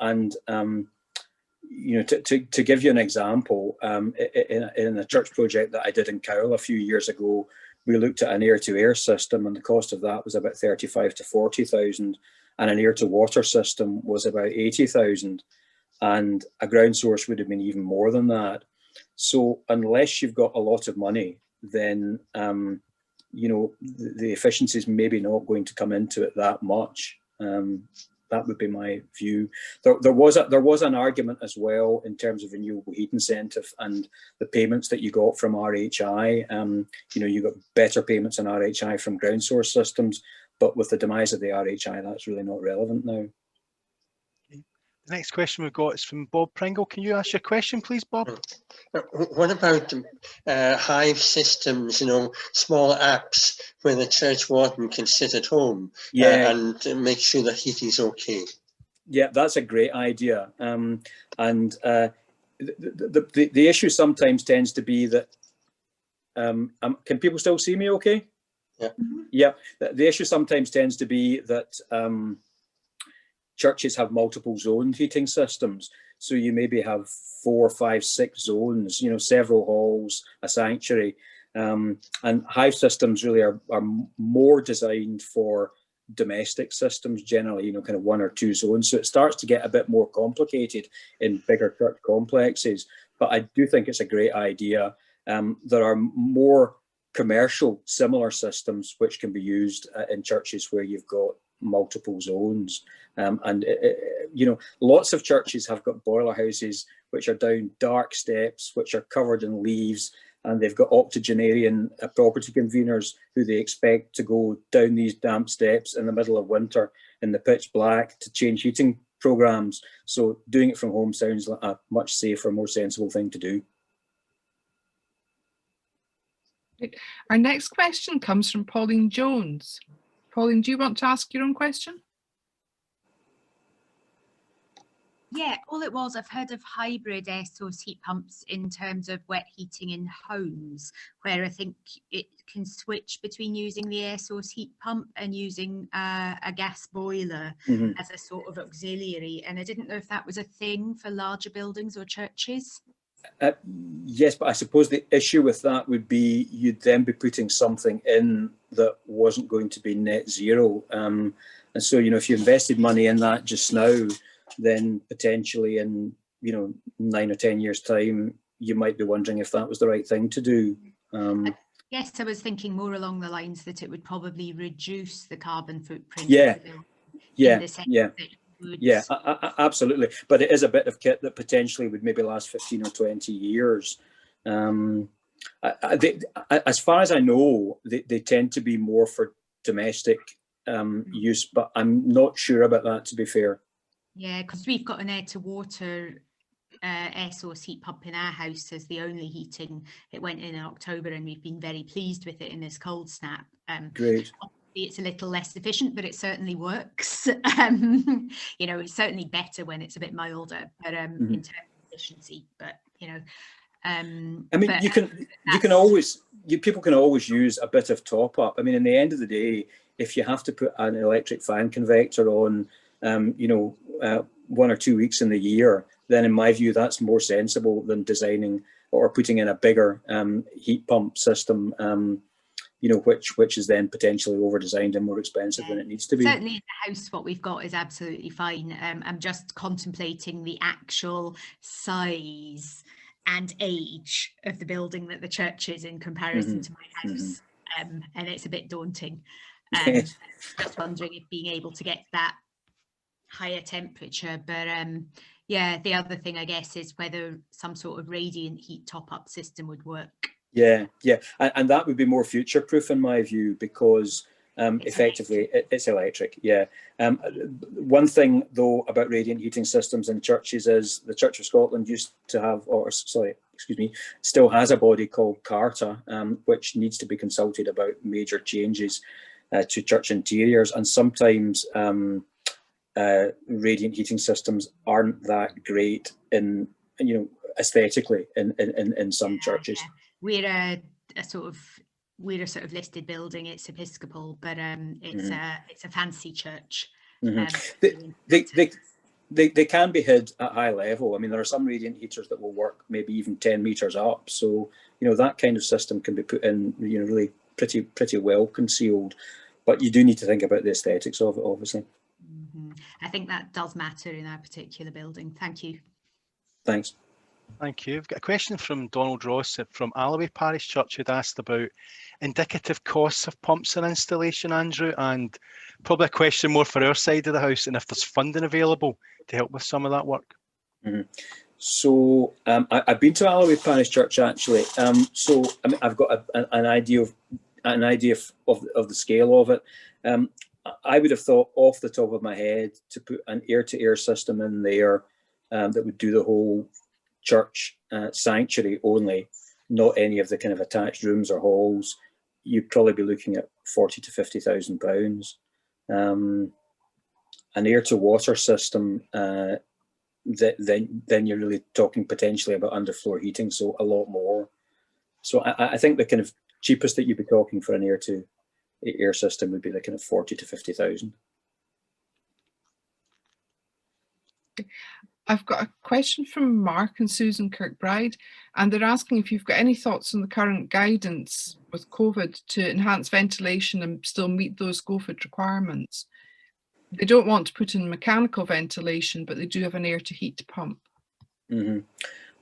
know, to give you an example, in a church project that I did in Cowell a few years ago, we looked at an air-to-air system, and the cost of that was about 35 to 40,000, and an air-to-water system was about 80,000. And a ground source would have been even more than that. So unless you've got a lot of money, then you know, the efficiency is maybe not going to come into it that much. That would be my view. There was an argument as well in terms of renewable heat incentive and the payments that you got from RHI. You know, you got better payments on RHI from ground source systems, but with the demise of the RHI, that's really not relevant now. The next question we've got is from Bob Pringle. Can you ask your question, please, Bob? What about Hive systems, you know, small apps where the church warden can sit at home and make sure the heating's okay? Yeah, that's a great idea. The issue sometimes tends to be that, can people still see me okay? Yeah. Yeah, the issue sometimes tends to be that churches have multiple zoned heating systems. So you maybe have 4, 5, 6 zones, you know, several halls, a sanctuary. And Hive systems really are more designed for domestic systems generally, you know, kind of 1 or 2 zones. So it starts to get a bit more complicated in bigger church complexes. But I do think it's a great idea. There are more commercial similar systems which can be used in churches where you've got multiple zones. You know, lots of churches have got boiler houses which are down dark steps, which are covered in leaves, and they've got octogenarian property conveners who they expect to go down these damp steps in the middle of winter in the pitch black to change heating programs. So doing it from home sounds like a much safer, more sensible thing to do. Our next question comes from Pauline Jones. Pauline, do you want to ask your own question? Yeah, all it was, I've heard of hybrid air source heat pumps in terms of wet heating in homes, where I think it can switch between using the air source heat pump and using a gas boiler as a sort of auxiliary. And I didn't know if that was a thing for larger buildings or churches. Yes, but I suppose the issue with that would be you'd then be putting something in that wasn't going to be net zero. And so, you know, if you invested money in that just now, then potentially in, you know, 9 or 10 years' time, you might be wondering if that was the right thing to do. Yes, I was thinking more along the lines that it would probably reduce the carbon footprint. Absolutely. But it is a bit of kit that potentially would maybe last 15 or 20 years. As far as I know, they tend to be more for domestic use, but I'm not sure about that, to be fair. Yeah, because we've got an air-to-water air source heat pump in our house as the only heating. It went in October and we've been very pleased with it in this cold snap. Great. It's a little less efficient, but it certainly works. You know, it's certainly better when it's a bit milder, but in terms of efficiency. But you know, I mean, people can always use a bit of top up. I mean, in the end of the day, if you have to put an electric fan convector on, you know, 1 or 2 weeks in the year, then in my view, that's more sensible than designing or putting in a bigger heat pump system. You know, which is then potentially over-designed and more expensive than it needs to be. Certainly in the house, what we've got is absolutely fine. I'm just contemplating the actual size and age of the building that the church is in comparison to my house. And it's a bit daunting. Just wondering if being able to get that higher temperature, but yeah, the other thing I guess is whether some sort of radiant heat top-up system would work. Yeah, and that would be more future-proof in my view, because effectively it's electric. Yeah. One thing though about radiant heating systems in churches is the Church of Scotland used to have, still has a body called CARTA, which needs to be consulted about major changes to church interiors, and sometimes radiant heating systems aren't that great in, you know, aesthetically in some churches. Yeah. We're a sort of listed building. It's Episcopal, but it's a fancy church. They can be hid at high level. I mean, there are some radiant heaters that will work maybe even 10 meters up. So, you know, that kind of system can be put in, you know, really pretty well concealed. But you do need to think about the aesthetics of it, obviously. I think that does matter in our particular building. Thank you. Thanks. Thank you. I've got a question from Donald Ross from Alloway Parish Church, who'd asked about indicative costs of pumps and installation, Andrew, and probably a question more for our side of the house, and if there's funding available to help with some of that work. So I've been to Alloway Parish Church actually. So I mean, I've got an idea of the scale of it. I would have thought off the top of my head to put an air-to-air system in there that would do the whole church sanctuary only, not any of the kind of attached rooms or halls. You'd probably be looking at £40,000 to £50,000. An air-to-water system, then you're really talking potentially about underfloor heating, so a lot more. So I think the kind of cheapest that you'd be talking for an air system would be the kind of 40 to 50,000. I've got a question from Mark and Susan Kirkbride, and they're asking if you've got any thoughts on the current guidance with COVID to enhance ventilation and still meet those COVID requirements. They don't want to put in mechanical ventilation, but they do have an air to heat pump.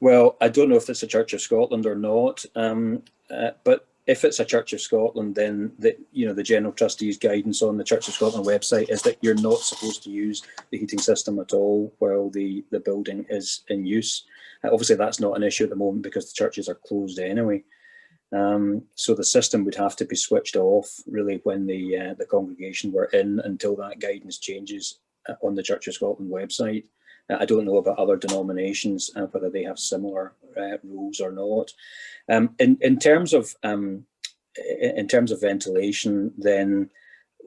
Well, I don't know if it's a Church of Scotland or not, but if it's a Church of Scotland, then the General Trustees guidance on the Church of Scotland website is that you're not supposed to use the heating system at all while the building is in use. Obviously, that's not an issue at the moment because the churches are closed anyway. So the system would have to be switched off really when the congregation were in until that guidance changes on the Church of Scotland website. I don't know about other denominations, whether they have similar rules or not. In terms of in terms of ventilation, then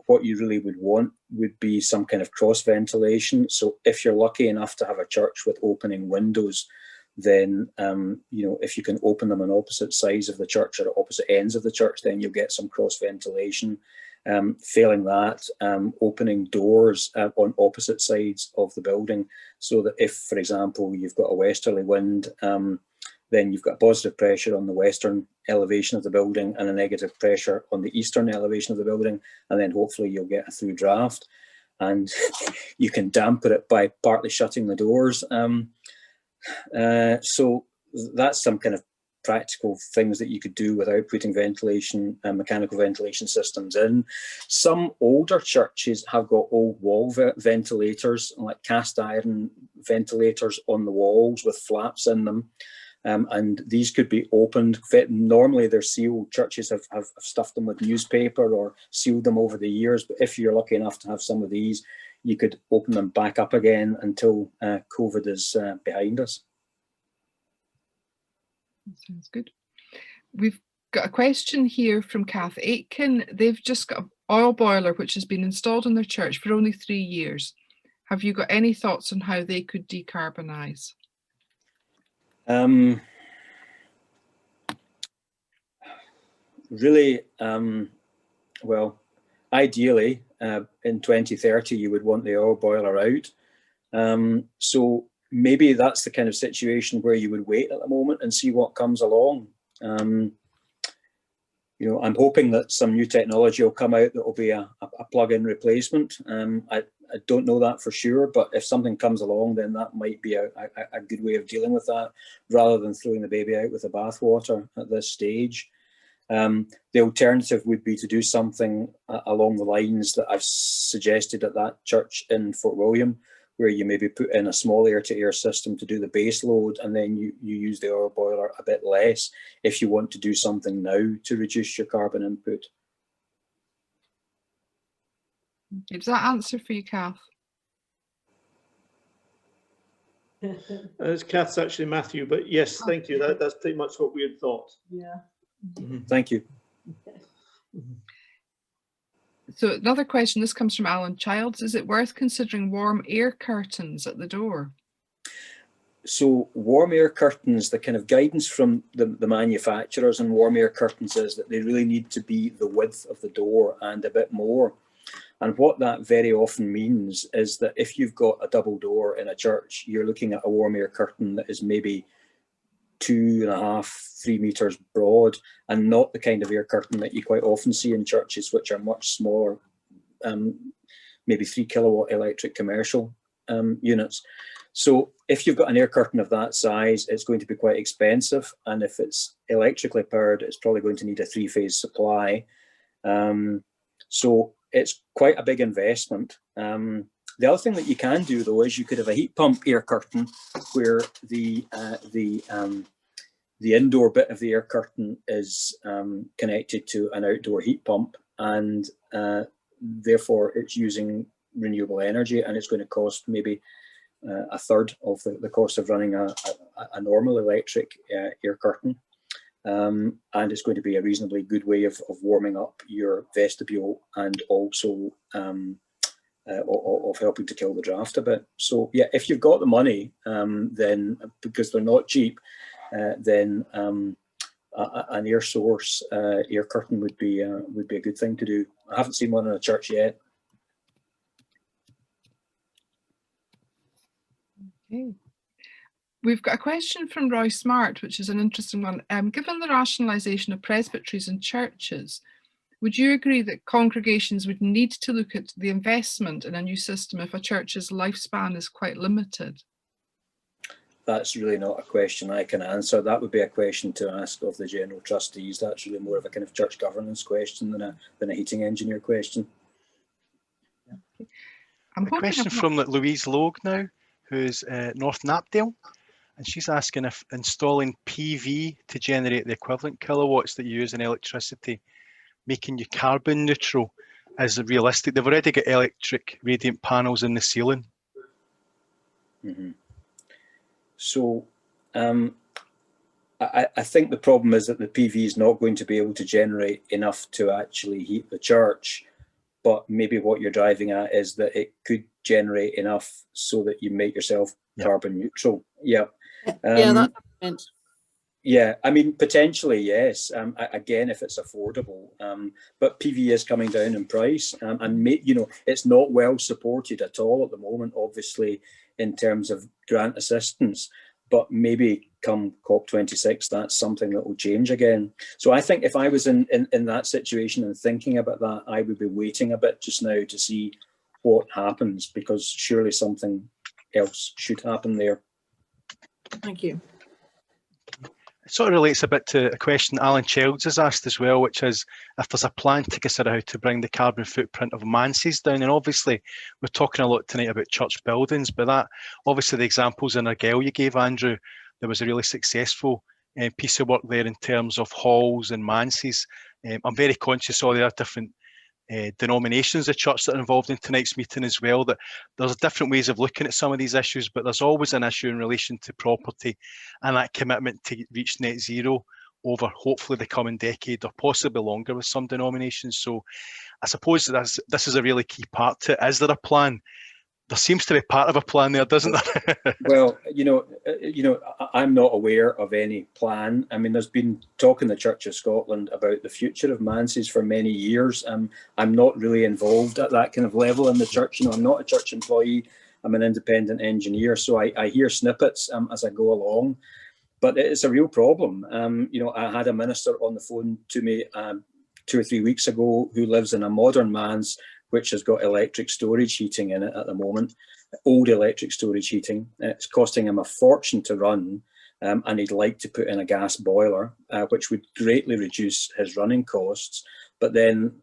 what you really would want would be some kind of cross ventilation. So if you're lucky enough to have a church with opening windows, then if you can open them on opposite sides of the church or opposite ends of the church, then you'll get some cross ventilation. Failing that, opening doors on opposite sides of the building, so that if, for example, you've got a westerly wind, then you've got positive pressure on the western elevation of the building and a negative pressure on the eastern elevation of the building, and then hopefully you'll get a through draft, and you can dampen it by partly shutting the doors. So that's some kind of practical things that you could do without putting ventilation and mechanical ventilation systems in. Some older churches have got old wall ventilators, like cast iron ventilators on the walls with flaps in them. And these could be opened. Normally they're sealed. Churches have stuffed them with newspaper or sealed them over the years. But if you're lucky enough to have some of these, you could open them back up again until COVID is behind us. Sounds good. We've got a question here from Kath Aitken. They've just got an oil boiler which has been installed in their church for only 3 years. Have you got any thoughts on how they could decarbonise? Really, well, ideally, in 2030, you would want the oil boiler out. So maybe that's the kind of situation where you would wait at the moment and see what comes along. I'm hoping that some new technology will come out that will be a plug-in replacement. I don't know that for sure, but if something comes along, then that might be a good way of dealing with that, rather than throwing the baby out with the bathwater at this stage. The alternative would be to do something along the lines that I've suggested at that church in Fort William, where you maybe put in a small air-to-air system to do the base load, and then you use the oil boiler a bit less if you want to do something now to reduce your carbon input. Does that answer for you, Kath? It's Kath's actually Matthew, but yes, thank you. That's pretty much what we had thought. Yeah. Thank you. So another question, this comes from Alan Childs. Is it worth considering warm air curtains at the door? So warm air curtains, the kind of guidance from the manufacturers on warm air curtains is that they really need to be the width of the door and a bit more. And what that very often means is that if you've got a double door in a church, you're looking at a warm air curtain that is maybe 2.5, 3 meters broad, and not the kind of air curtain that you quite often see in churches, which are much smaller, maybe 3 kilowatt electric commercial units. So if you've got an air curtain of that size, it's going to be quite expensive. And if it's electrically powered, it's probably going to need a 3-phase supply. So it's quite a big investment. The other thing that you can do, though, is you could have a heat pump air curtain where the indoor bit of the air curtain is connected to an outdoor heat pump, and therefore it's using renewable energy, and it's going to cost maybe a third of the cost of running a normal electric air curtain. And it's going to be a reasonably good way of warming up your vestibule, and also of helping to kill the draft a bit. So yeah, if you've got the money, then, because they're not cheap, then an air source air curtain would be a good thing to do. I haven't seen one in a church yet. Okay. We've got a question from Roy Smart, which is an interesting one. Given the rationalisation of presbyteries and churches, would you agree that congregations would need to look at the investment in a new system if a church's lifespan is quite limited? That's really not a question I can answer. That would be a question to ask of the General Trustees. That's really more of a kind of church governance question than a heating engineer question. Okay. A question from Louise Logue now, who's North Knapdale. And she's asking if installing PV to generate the equivalent kilowatts that you use in electricity, making you carbon neutral, is realistic. They've already got electric radiant panels in the ceiling. Mm-hmm. So I think the problem is that the PV is not going to be able to generate enough to actually heat the church. But maybe what you're driving at is that it could generate enough so that you make yourself carbon neutral. Yeah. Yeah, that's meant. Yeah, I mean, potentially, yes. Again, if it's affordable, but PV is coming down in price, and you know, it's not well supported at all at the moment, obviously, in terms of grant assistance. But maybe come COP26, that's something that will change again. So I think if I was in that situation and thinking about that, I would be waiting a bit just now to see what happens, because surely something else should happen there. Thank you. It sort of relates a bit to a question Alan Childs has asked as well, which is if there's a plan to consider how to bring the carbon footprint of manses down. And obviously, we're talking a lot tonight about church buildings, but that obviously the examples in Argyll you gave, Andrew, there was a really successful piece of work there in terms of halls and manses. I'm very conscious of there are different denominations of church that are involved in tonight's meeting as well, that there's different ways of looking at some of these issues, but there's always an issue in relation to property and that commitment to reach net zero over hopefully the coming decade or possibly longer with some denominations. So I suppose this is a really key part to it. Is there a plan? There seems to be part of a plan there, doesn't there? Well, I'm not aware of any plan. I mean, there's been talk in the Church of Scotland about the future of manses for many years. I'm not really involved at that kind of level in the church. I'm not a church employee. I'm an independent engineer, so I hear snippets as I go along. But it's a real problem. I had a minister on the phone to me 2 or 3 weeks ago who lives in a modern manse which has got electric storage heating in it at the moment, old electric storage heating. It's costing him a fortune to run, and he'd like to put in a gas boiler, which would greatly reduce his running costs. But then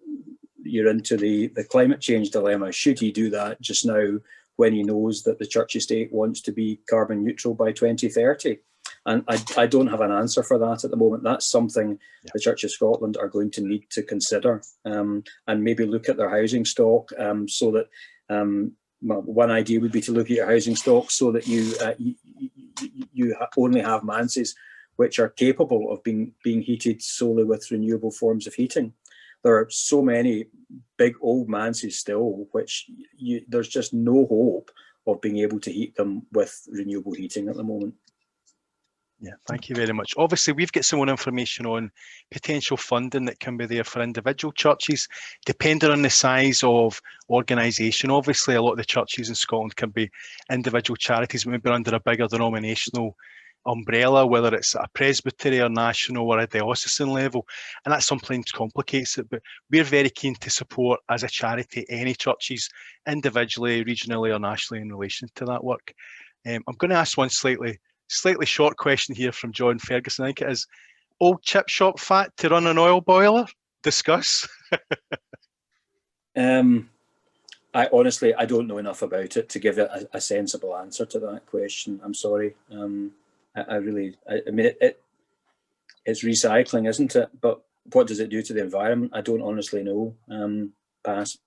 you're into the climate change dilemma. Should he do that just now when he knows that the church estate wants to be carbon neutral by 2030? And I don't have an answer for that at the moment. That's something the Church of Scotland are going to need to consider, and maybe look at their housing stock, so that one idea would be to look at your housing stock so that you only have manses which are capable of being heated solely with renewable forms of heating. There are so many big old manses still, which there's just no hope of being able to heat them with renewable heating at the moment. Yeah, thank you very much. Obviously, we've got some more information on potential funding that can be there for individual churches, depending on the size of organisation. Obviously, a lot of the churches in Scotland can be individual charities, maybe under a bigger denominational umbrella, whether it's a presbytery or national or a diocesan level, and that sometimes complicates it. But we're very keen to support, as a charity, any churches individually, regionally or nationally in relation to that work. I'm going to ask one slightly short question here from John Ferguson. I think it is: old chip shop fat to run an oil boiler? Discuss. I honestly don't know enough about it to give it a sensible answer to that question. I'm sorry. I mean, it's recycling, isn't it? But what does it do to the environment? I don't honestly know. Pass.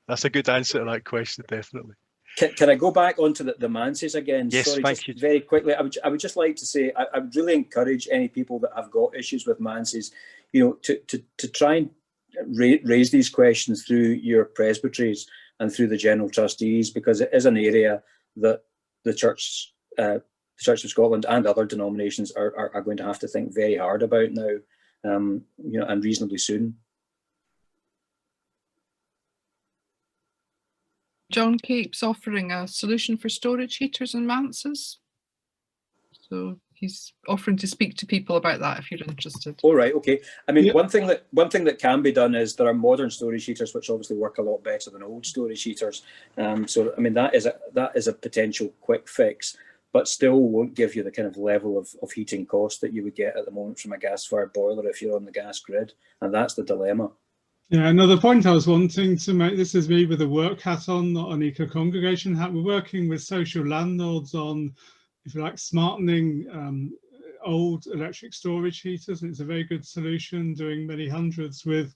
That's a good answer to that question, definitely. Can I go back onto the manses again? Yes, sorry, thank you. Very quickly, I would just like to say I would really encourage any people that have got issues with manses, to try and raise these questions through your presbyteries and through the general trustees, because it is an area that the Church of Scotland and other denominations are going to have to think very hard about now, and reasonably soon. John keeps offering a solution for storage heaters and manses. So he's offering to speak to people about that if you're interested. All right, okay. I mean, one thing that can be done is there are modern storage heaters which obviously work a lot better than old storage heaters. So I mean, that is a potential quick fix, but still won't give you the kind of level of heating cost that you would get at the moment from a gas-fired boiler if you're on the gas grid, and that's the dilemma. Yeah, another point I was wanting to make, this is me with a work hat on, not an eco-congregation hat. We're working with social landlords on, if you like, smartening old electric storage heaters. And it's a very good solution, doing many hundreds with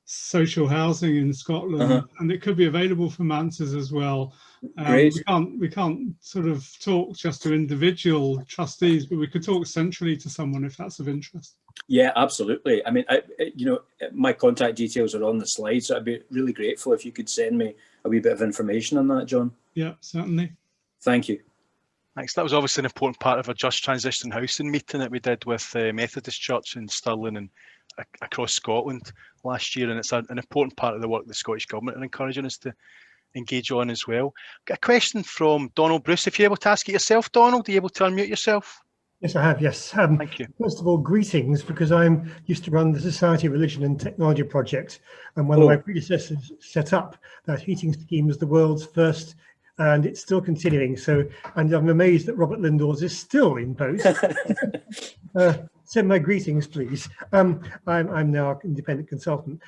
social housing in Scotland, and it could be available for Manses as well. Great. We can't sort of talk just to individual trustees, but we could talk centrally to someone if that's of interest. Yeah, absolutely. I mean, you know, my contact details are on the slide, so I'd be really grateful if you could send me a wee bit of information on that, John. Yeah, certainly. Thank you. Thanks. That was obviously an important part of a Just Transition Housing meeting that we did with Methodist Church in Stirling and across Scotland last year, and it's an important part of the work the Scottish Government are encouraging us to engage on as well. Got a question from Donald Bruce. If you're able to ask it yourself, Donald, are you able to unmute yourself? Yes, I have, yes. Thank you. First of all, greetings, because I used to run the Society of Religion and Technology project, and one of my predecessors set up that heating scheme as the world's first, and it's still continuing. So, and I'm amazed that Robert Lindors is still in post. Send my greetings, please. I'm now an independent consultant.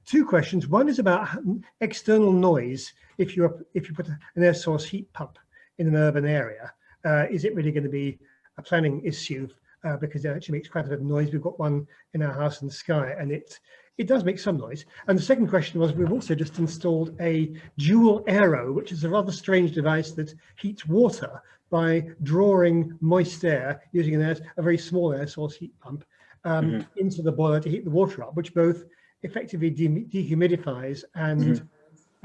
Two questions. One is about external noise. If you put an air source heat pump in an urban area, is it really going to be a planning issue? Because it actually makes quite a bit of noise. We've got one in our house in Skye, and it does make some noise. And the second question was, we've also just installed a dual aero, which is a rather strange device that heats water by drawing moist air using a very small air source heat pump into the boiler to heat the water up, which both effectively dehumidifies and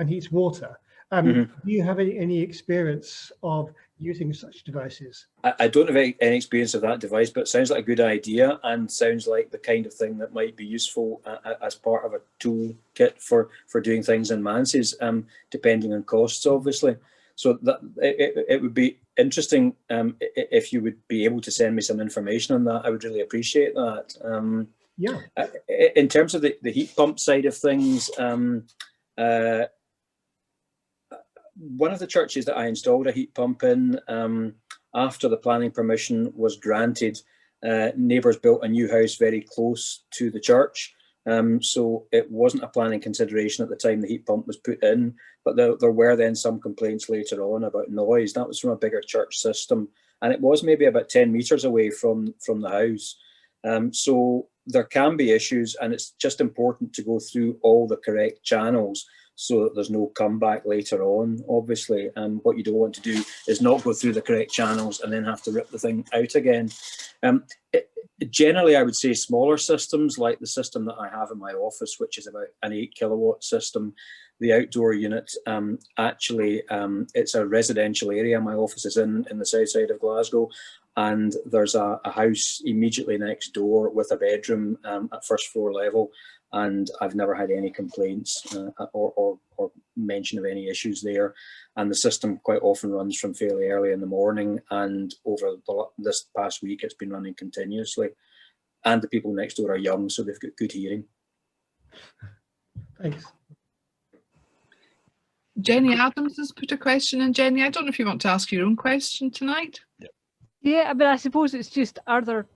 heats water. Do you have any experience of using such devices? I don't have any experience of that device, but it sounds like a good idea and sounds like the kind of thing that might be useful as part of a toolkit for doing things in Manses, depending on costs, obviously. So that it would be interesting if you would be able to send me some information on that. I would really appreciate that. Yeah. In terms of the heat pump side of things, one of the churches that I installed a heat pump in, after the planning permission was granted, neighbours built a new house very close to the church. So it wasn't a planning consideration at the time the heat pump was put in, but there were then some complaints later on about noise. That was from a bigger church system, and it was maybe about 10 metres away from the house. So there can be issues, and it's just important to go through all the correct channels so that there's no comeback later on, obviously. What you don't want to do is not go through the correct channels and then have to rip the thing out again. Generally, I would say smaller systems like the system that I have in my office, which is about an 8 kilowatt system. The outdoor unit, actually, it's a residential area. My office is in the south side of Glasgow, and there's a house immediately next door with a bedroom at first floor level. And I've never had any complaints or mention of any issues there. And the system quite often runs from fairly early in the morning, and over this past week it's been running continuously. And the people next door are young, so they've got good hearing. Thanks. Jenny Adams has put a question in. Jenny, I don't know if you want to ask your own question tonight. Yeah, but I suppose it's just, are there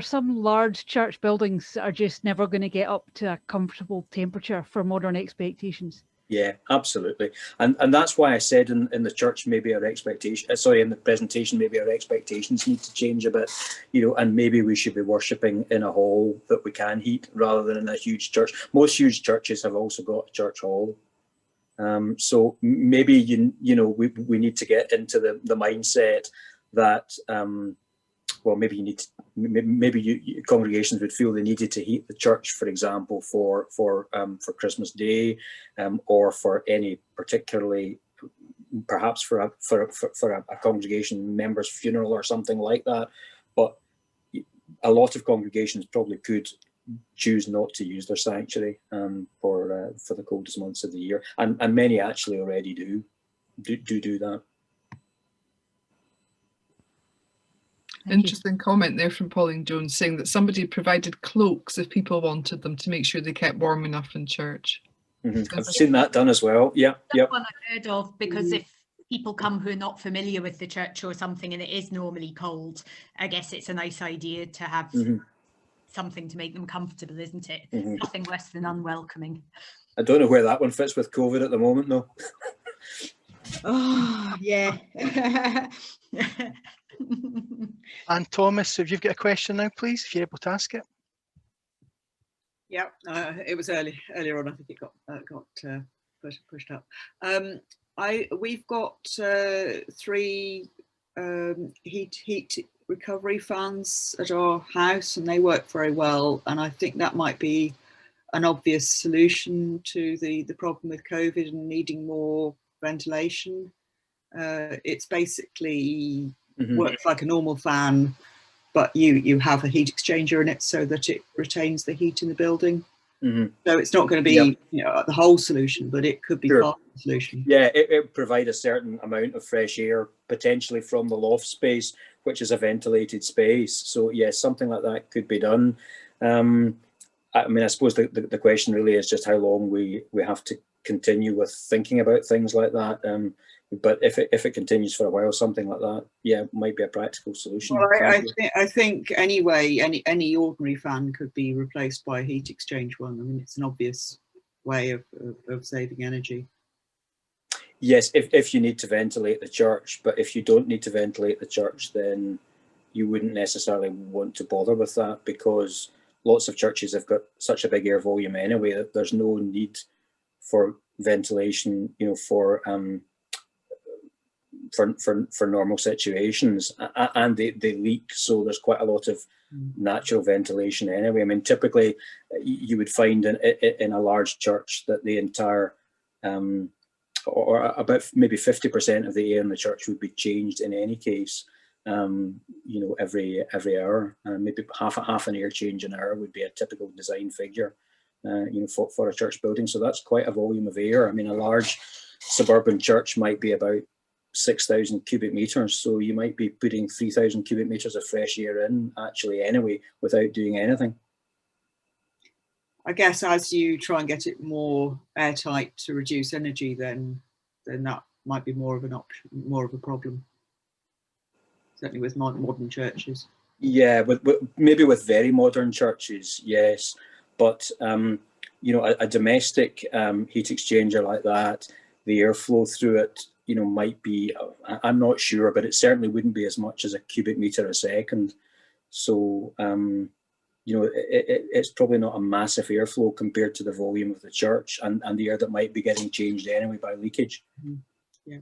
some large church buildings that are just never going to get up to a comfortable temperature for modern expectations? Yeah, absolutely. And that's why I said in the church, maybe our expectation, in the presentation, maybe our expectations need to change a bit, and maybe we should be worshipping in a hall that we can heat rather than in a huge church. Most huge churches have also got a church hall. So maybe, we need to get into the mindset that, well, maybe congregations would feel they needed to heat the church, for example, for Christmas Day, or for any particularly, perhaps for a congregation member's funeral or something like that. But a lot of congregations probably could choose not to use their sanctuary for the coldest months of the year, and many actually already do that. Interesting comment there from Pauline Jones, saying that somebody provided cloaks if people wanted them to make sure they kept warm enough in church. I've seen that done as well. Yeah, that's one I've heard of, because if people come who are not familiar with the church or something and it is normally cold, I guess it's a nice idea to have something to make them comfortable, isn't it? Nothing less than unwelcoming. I don't know where that one fits with COVID at the moment, though. Oh, yeah. And Thomas, if you've got a question now, please, if you're able to ask it. Yeah, it was earlier on. I think it got pushed up. We've got 3 heat recovery fans at our house, and they work very well. And I think that might be an obvious solution to the problem with COVID and needing more ventilation. It's basically works like a normal fan, but you have a heat exchanger in it so that it retains the heat in the building. So it's not going to be the whole solution, but it could be part of the solution. Yeah, it provide a certain amount of fresh air potentially from the loft space, which is a ventilated space. So yes, something like that could be done. I mean, I suppose the question really is just how long we have to continue with thinking about things like that. But if it continues for a while, something like that, yeah, might be a practical solution. Well, I think anyway, any ordinary fan could be replaced by a heat exchange one. I mean, it's an obvious way of saving energy. Yes, if you need to ventilate the church, but if you don't need to ventilate the church, then you wouldn't necessarily want to bother with that, because lots of churches have got such a big air volume anyway that there's no need for ventilation, for normal situations, and they leak, so there's quite a lot of natural ventilation anyway. I mean, typically you would find in a large church that the entire or about maybe 50% of the air in the church would be changed in any case, every hour. Maybe half an air change an hour would be a typical design figure, for a church building. So that's quite a volume of air. I mean, a large suburban church might be about 6,000 cubic meters, so you might be putting 3,000 cubic meters of fresh air in actually anyway without doing anything. I guess as you try and get it more airtight to reduce energy, then that might be more of an option, more of a problem. Certainly with modern churches. Yeah, maybe with very modern churches, yes, but a domestic heat exchanger like that, the airflow through it, might be, I'm not sure, but it certainly wouldn't be as much as a cubic meter a second. So, it's probably not a massive airflow compared to the volume of the church and the air that might be getting changed anyway by leakage. Yeah.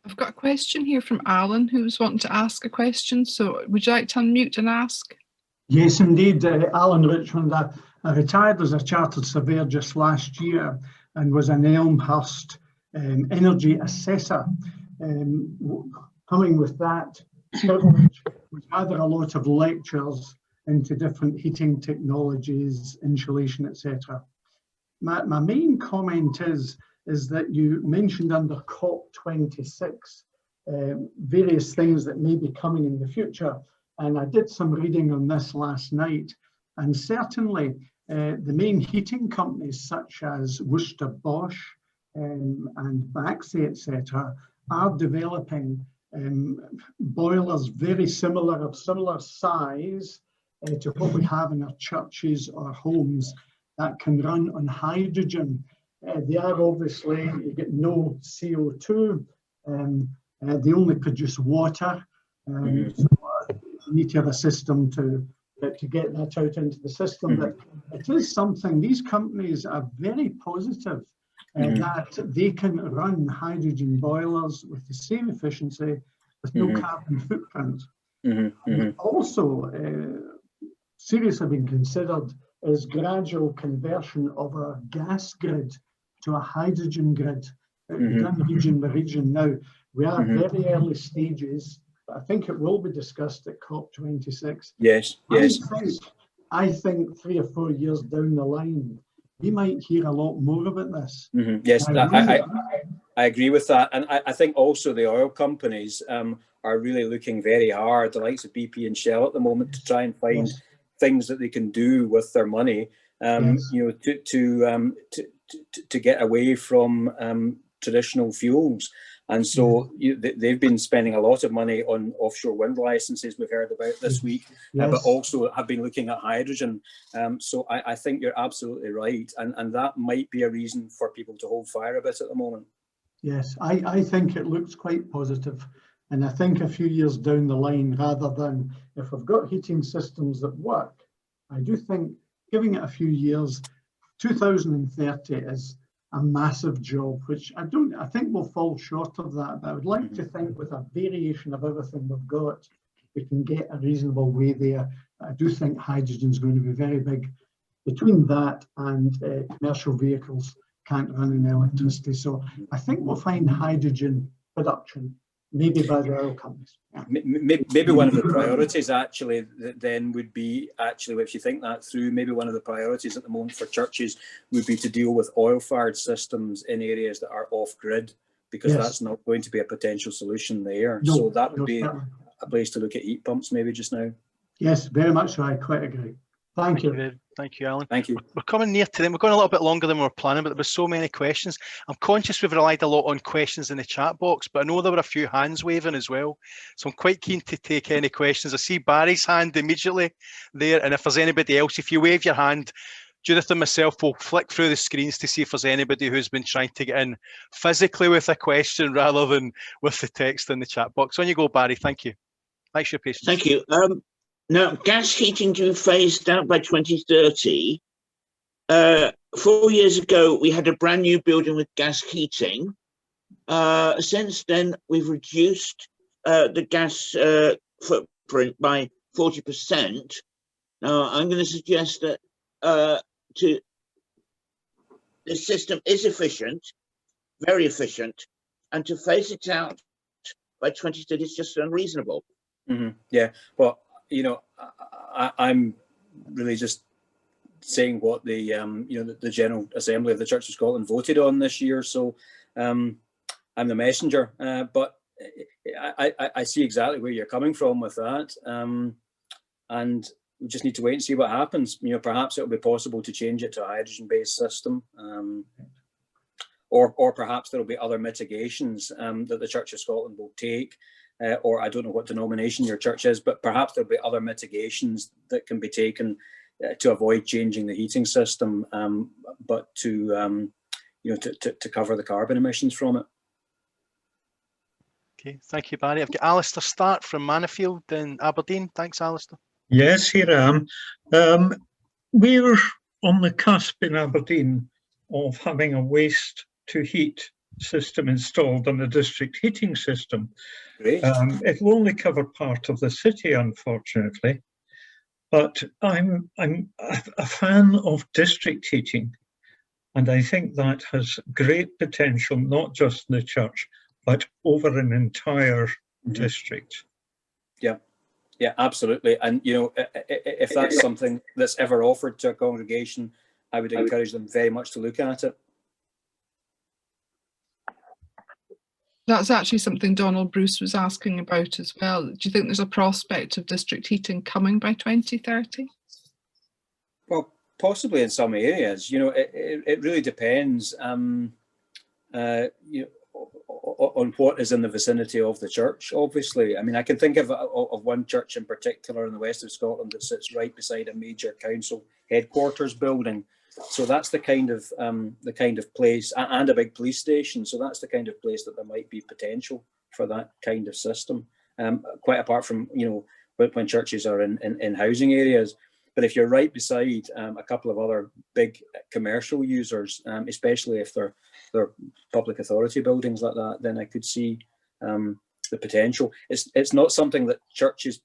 I've got a question here from Alan, who's wanting to ask a question. So would you like to unmute and ask? Yes, indeed. Alan Richmond. I retired as a chartered surveyor just last year and was an Elmhurst energy assessor. Coming with that privilege, we gather a lot of lectures into different heating technologies, insulation, etc. My main comment is that you mentioned under COP26 various things that may be coming in the future, and I did some reading on this last night, and certainly the main heating companies such as Worcester Bosch and Baxi, etc., are developing boilers very similar, of similar size to what we have in our churches or homes that can run on hydrogen. They are obviously, you get no CO2, they only produce water, so you need to have a system to get that out into the system. But it is something, these companies are very positive that they can run hydrogen boilers with the same efficiency, with no carbon footprint. Also, seriously being considered is gradual conversion of our gas grid to a hydrogen grid. Done region by region now. We are very early stages, but I think it will be discussed at COP26. Yes, yes. I think 3 or 4 years down the line, we might hear a lot more about this. Yes, I agree with that. And I think also the oil companies are really looking very hard, the likes of BP and Shell at the moment, to try and find things that they can do with their money, to get away from traditional fuels. And so they've been spending a lot of money on offshore wind licenses we've heard about this week, but also have been looking at hydrogen. So I think you're absolutely right. And that might be a reason for people to hold fire a bit at the moment. Yes, I think it looks quite positive. And I think a few years down the line, rather than if we've got heating systems that work I do think giving it a few years, 2030 is a massive job, which I think we'll fall short of that. But I would like to think with a variation of everything we've got, we can get a reasonable way there. I do think hydrogen is going to be very big. Between that and commercial vehicles can't run on electricity. So I think we'll find hydrogen production maybe by the oil companies. Yeah. Maybe one of the priorities actually then would be, actually, if you think that through, maybe one of the priorities at the moment for churches would be to deal with oil-fired systems in areas that are off-grid, because that's not going to be a potential solution there. No, so that would be a place to look at heat pumps maybe just now. Yes, very much so. I quite agree. Thank you. Thank you, Alan. Thank you. We're coming near to them. We're going a little bit longer than we were planning, but there were so many questions. I'm conscious we've relied a lot on questions in the chat box, but I know there were a few hands waving as well. So I'm quite keen to take any questions. I see Barry's hand immediately there. And if there's anybody else, if you wave your hand, Judith and myself will flick through the screens to see if there's anybody who's been trying to get in physically with a question rather than with the text in the chat box. On you go, Barry. Thank you. Thanks for your patience. Thank you. Now, gas heating to be phased out by 2030. 4 years ago, we had a brand new building with gas heating. Since then, we've reduced the gas footprint by 40%. Now, I'm going to suggest that the system is efficient, very efficient, and to phase it out by 2030 is just unreasonable. Yeah, well, you know, I'm really just saying what the you know, the General Assembly of the Church of Scotland voted on this year. So I'm the messenger, but I see exactly where you're coming from with that, and we just need to wait and see what happens. You know, perhaps it'll be possible to change it to a hydrogen-based system, or perhaps there'll be other mitigations that the Church of Scotland will take. Or I don't know what denomination your church is, but perhaps there'll be other mitigations that can be taken to avoid changing the heating system, but to you know, to cover the carbon emissions from it. Okay, thank you, Barry. I've got Alistair Start from Manifield in Aberdeen. Thanks, Alistair. Yes, here I am. We're on the cusp in Aberdeen of having a waste to heat system installed on the district heating system. It'll only cover part of the city, unfortunately, but I'm a fan of district heating, and I think that has great potential, not just in the church, but over an entire district. Yeah, yeah, absolutely. And you know, if that's something that's ever offered to a congregation, I would encourage them very much to look at it. That's actually something Donald Bruce was asking about as well. Do you think there's a prospect of district heating coming by 2030? Well, possibly in some areas. You know, it really depends. You know, on what is in the vicinity of the church. Obviously, I mean, I can think of one church in particular in the west of Scotland that sits right beside a major council headquarters building. So that's the kind of place, and a big police station. So that's the kind of place that there might be potential for that kind of system. Quite apart from, you know, when churches are in housing areas. But if you're right beside a couple of other big commercial users, especially if they're public authority buildings like that, then I could see the potential. It's not something that churches.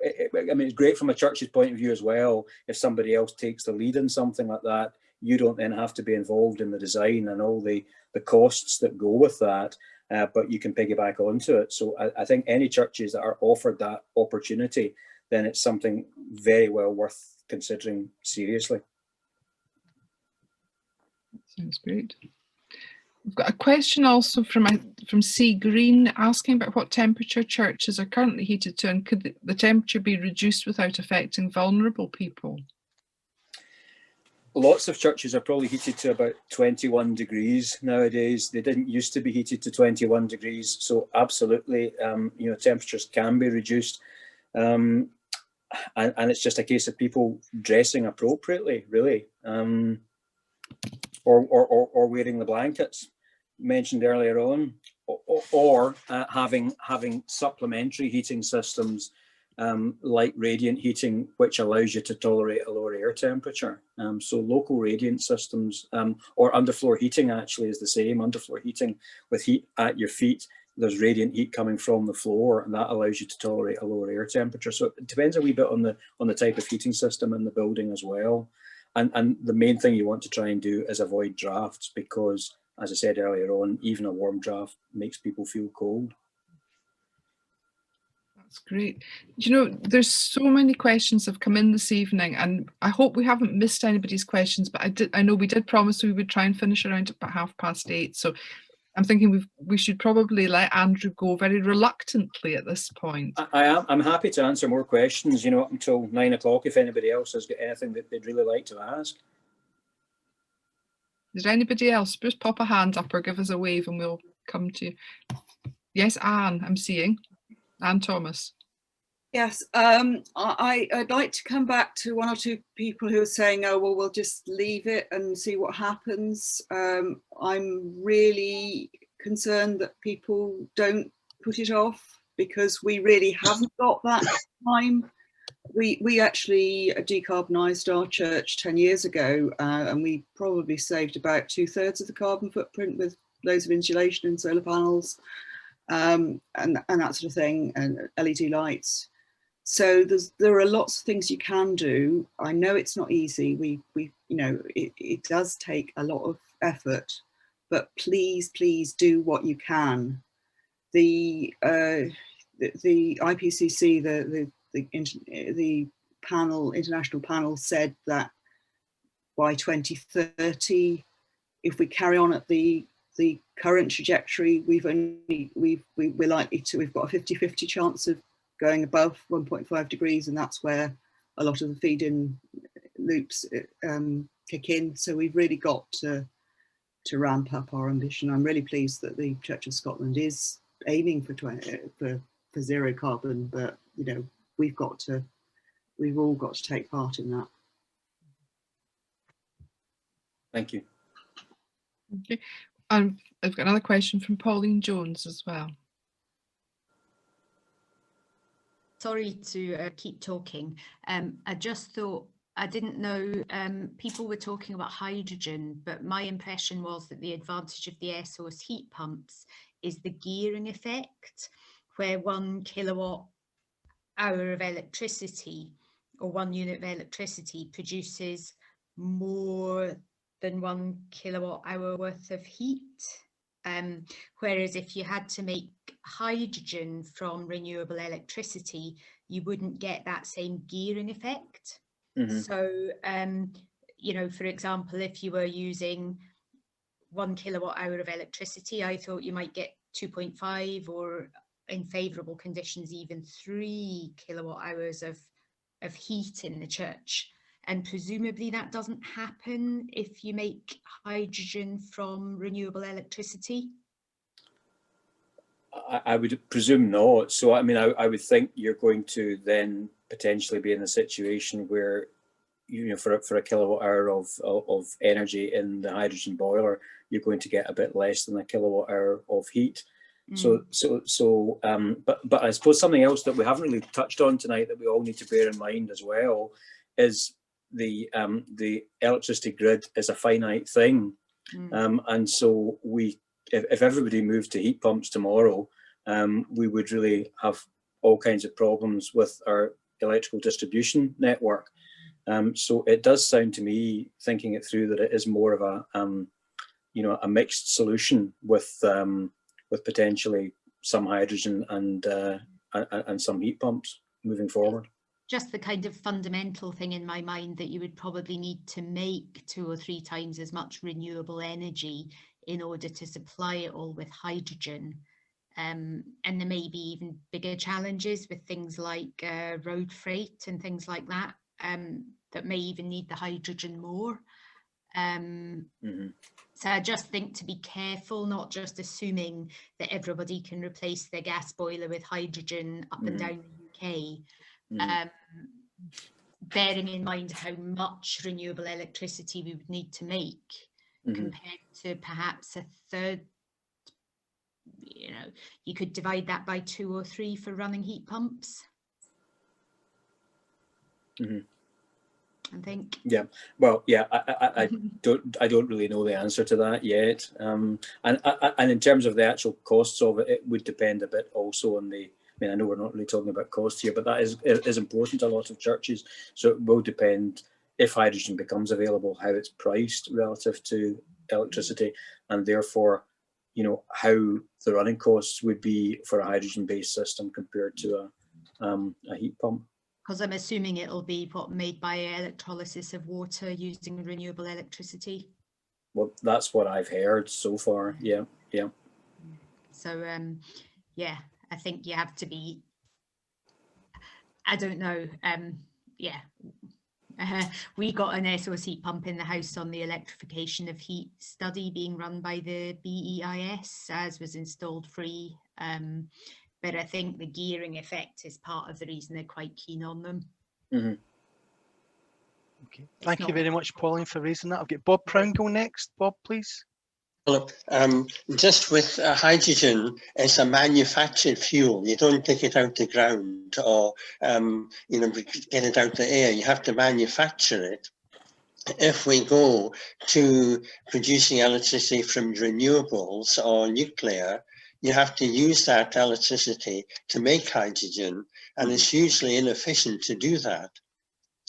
I mean, it's great from a church's point of view as well. If somebody else takes the lead in something like that, you don't then have to be involved in the design and all the costs that go with that, but you can piggyback onto it. So I think any churches that are offered that opportunity, then it's something very well worth considering seriously. Sounds great. We've got a question also from C. Green asking about what temperature churches are currently heated to, and could the temperature be reduced without affecting vulnerable people? Lots of churches are probably heated to about 21 degrees nowadays. They didn't used to be heated to 21 degrees. So absolutely, you know, temperatures can be reduced. And it's just a case of people dressing appropriately, really, or wearing the blankets mentioned earlier on, or having supplementary heating systems like radiant heating, which allows you to tolerate a lower air temperature. So local radiant systems or underfloor heating actually is the same. Underfloor heating with heat at your feet, there's radiant heat coming from the floor, and that allows you to tolerate a lower air temperature. So it depends a wee bit on the type of heating system in the building as well. And the main thing you want to try and do is avoid drafts, because, as I said earlier on, even a warm draft makes people feel cold. That's great. You know, there's so many questions have come in this evening, and I hope we haven't missed anybody's questions, but I know we did promise we would try and finish around about 8:30. So I'm thinking we should probably let Andrew go very reluctantly at this point. I'm happy to answer more questions, you know, up until 9 o'clock if anybody else has got anything that they'd really like to ask. Is there anybody else? Just pop a hand up or give us a wave and we'll come to you. Yes, Anne, I'm seeing. Anne Thomas. Yes, I'd like to come back to one or two people who are saying, oh, well, we'll just leave it and see what happens. I'm really concerned that people don't put it off, because we really haven't got that time. We actually decarbonised our church 10 years ago, and we probably saved about 2/3 of the carbon footprint with loads of insulation and solar panels and that sort of thing, and LED lights. So there are lots of things you can do. I know it's not easy. We you know, it does take a lot of effort, but please do what you can. The IPCC, the panel, international panel, said that by 2030, if we carry on at the current trajectory, we've got a 50-50 chance of going above 1.5 degrees, and that's where a lot of the feed-in loops kick in. So we've really got to ramp up our ambition. I'm really pleased that the Church of Scotland is aiming for zero carbon, but you know, we've all got to take part in that. Thank you. Okay, I've got another question from Pauline Jones as well. Sorry to keep talking. I just thought, I didn't know, people were talking about hydrogen, but my impression was that the advantage of the air source heat pumps is the gearing effect, where 1 kilowatt hour of electricity, or 1 unit of electricity, produces more than 1 kilowatt hour worth of heat. Whereas if you had to make hydrogen from renewable electricity, you wouldn't get that same gearing effect. Mm-hmm. So, you know, for example, if you were using 1 kilowatt hour of electricity, I thought you might get 2.5, or in favourable conditions, even 3 kilowatt hours of heat in the church. And presumably that doesn't happen if you make hydrogen from renewable electricity? I would presume not. So, I mean, I would think you're going to then potentially be in a situation where, you know, for a kilowatt hour of energy in the hydrogen boiler, you're going to get a bit less than a kilowatt hour of heat. Mm. But I suppose something else that we haven't really touched on tonight that we all need to bear in mind as well is the electricity grid is a finite thing. Mm. And so if everybody moved to heat pumps tomorrow, we would really have all kinds of problems with our electrical distribution network. So it does sound to me, thinking it through, that it is more of a you know, a mixed solution with potentially some hydrogen and some heat pumps moving forward. Just the kind of fundamental thing in my mind that you would probably need to make 2 or 3 times as much renewable energy in order to supply it all with hydrogen. And there may be even bigger challenges with things like road freight and things like that, that may even need the hydrogen more. So I just think to be careful, not just assuming that everybody can replace their gas boiler with hydrogen up and down the UK. Bearing in mind how much renewable electricity we would need to make compared to perhaps a third, you know, you could divide that by 2 or 3 for running heat pumps. I think. Yeah, well, yeah, I don't really know the answer to that yet. And in terms of the actual costs of it, it would depend a bit also on the. I mean, I know we're not really talking about costs here, but that is important to a lot of churches. So it will depend if hydrogen becomes available, how it's priced relative to electricity, and therefore, you know, how the running costs would be for a hydrogen-based system compared to a heat pump. Because I'm assuming it'll be made by electrolysis of water using renewable electricity. Well, that's what I've heard so far. Yeah. So, yeah, I think you have to be. I don't know. Yeah. We got an SOS heat pump in the house on the electrification of heat study being run by the BEIS, as was installed free. But I think the gearing effect is part of the reason they're quite keen on them. Okay. Thank you very much, Pauline, for raising that. I'll get Bob Prowngle next. Bob, please. Well, just with hydrogen, it's a manufactured fuel. You don't take it out the ground or you know, get it out the air. You have to manufacture it. If we go to producing electricity from renewables or nuclear, you have to use that electricity to make hydrogen, and it's hugely inefficient to do that.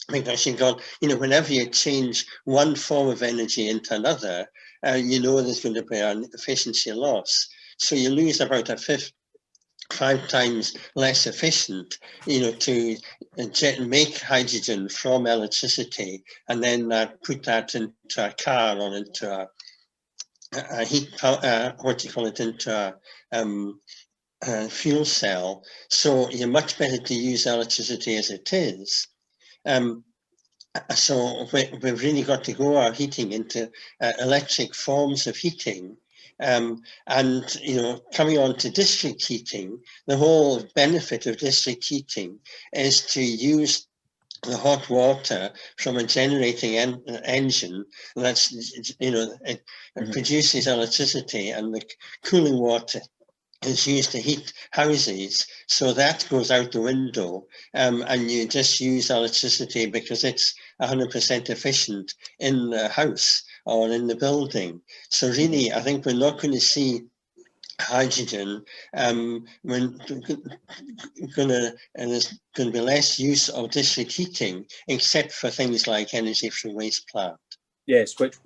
Because you've got, you know, whenever you change one form of energy into another, you know there's going to be an efficiency loss. So you lose about a 5 times less efficient, you know, to make hydrogen from electricity and then put that into a car or into a heat, what do you call it, into a fuel cell. So you're much better to use electricity as it is. So we've really got to go our heating into electric forms of heating. And, you know, coming on to district heating, the whole benefit of district heating is to use the hot water from a generating engine that's, you know, it produces electricity, and the cooling water is used to heat houses. So that goes out the window, and you just use electricity because it's 100% efficient in the house or in the building. So really, I think we're not going to see hydrogen and there's going to be less use of district heating, except for things like energy from waste plant. Yes, which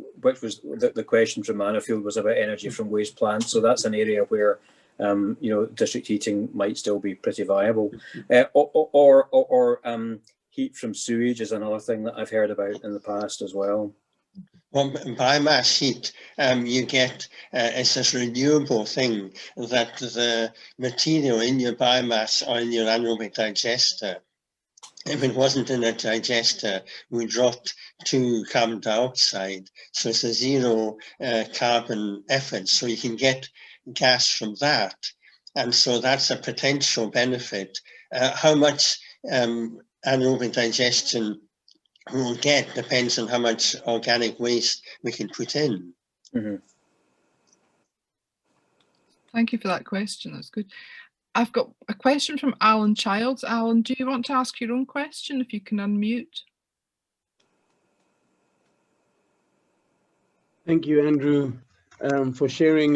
was the question from Manafield was about energy from waste plants. So that's an area where you know, district heating might still be pretty viable, or heat from sewage is another thing that I've heard about in the past as well. Well, biomass heat, you get, it's this renewable thing that the material in your biomass or in your anaerobic digester, if it wasn't in a digester, would rot to carbon dioxide. So it's a zero carbon effort. So you can get gas from that. And so that's a potential benefit. How much anaerobic digestion we'll get depends on how much organic waste we can put in. Thank you for that question. That's good. I've got a question from Alan Childs. Alan, do you want to ask your own question if you can unmute? Thank you, Andrew, for sharing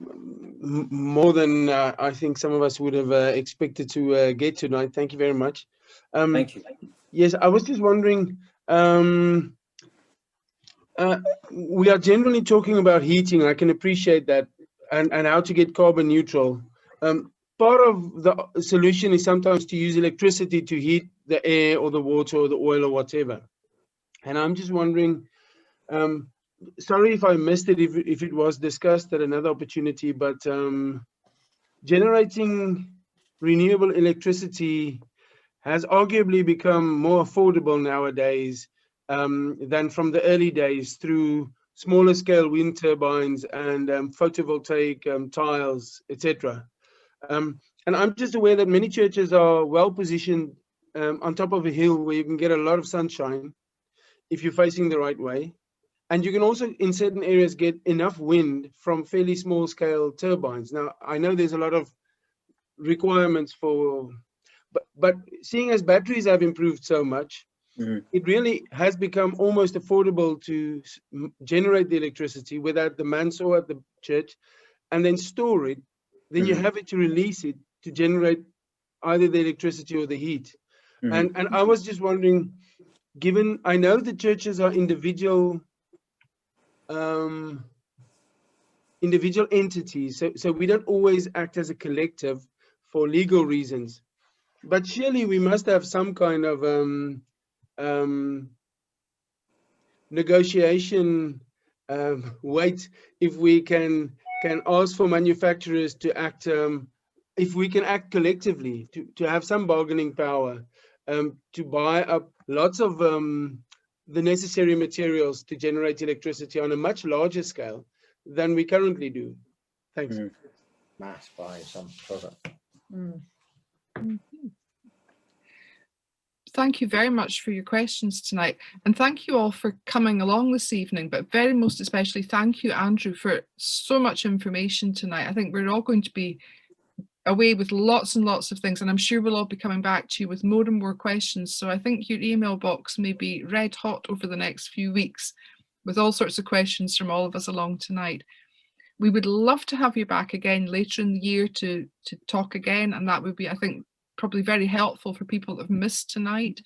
more than I think some of us would have expected to get tonight. Thank you very much. Thank you. Yes, I was just wondering, we are generally talking about heating. I can appreciate that, and how to get carbon neutral. Part of the solution is sometimes to use electricity to heat the air or the water or the oil or whatever. And I'm just wondering, sorry if I missed it, if it was discussed at another opportunity, but generating renewable electricity has arguably become more affordable nowadays than from the early days through smaller scale wind turbines and photovoltaic tiles, etc. And I'm just aware that many churches are well positioned on top of a hill where you can get a lot of sunshine if you're facing the right way. And you can also, in certain areas, get enough wind from fairly small scale turbines. Now, I know there's a lot of requirements for but seeing as batteries have improved so much, it really has become almost affordable to generate the electricity without the manse or at the church, and then store it. Then you have it to release it to generate either the electricity or the heat. And I was just wondering, given I know the churches are individual entities, so we don't always act as a collective for legal reasons, but surely we must have some kind of negotiation weight if we can ask for manufacturers to act, if we can act collectively, to have some bargaining power, to buy up lots of the necessary materials to generate electricity on a much larger scale than we currently do. Thanks. Mass buying some product. Thank you very much for your questions tonight, and thank you all for coming along this evening, but very most especially thank you, Andrew, for so much information tonight. I think we're all going to be away with lots and lots of things, and I'm sure we'll all be coming back to you with more and more questions, so I think your email box may be red hot over the next few weeks with all sorts of questions from all of us along tonight. We would love to have you back again later in the year to talk again, and that would be, I think, probably very helpful for people that have missed tonight,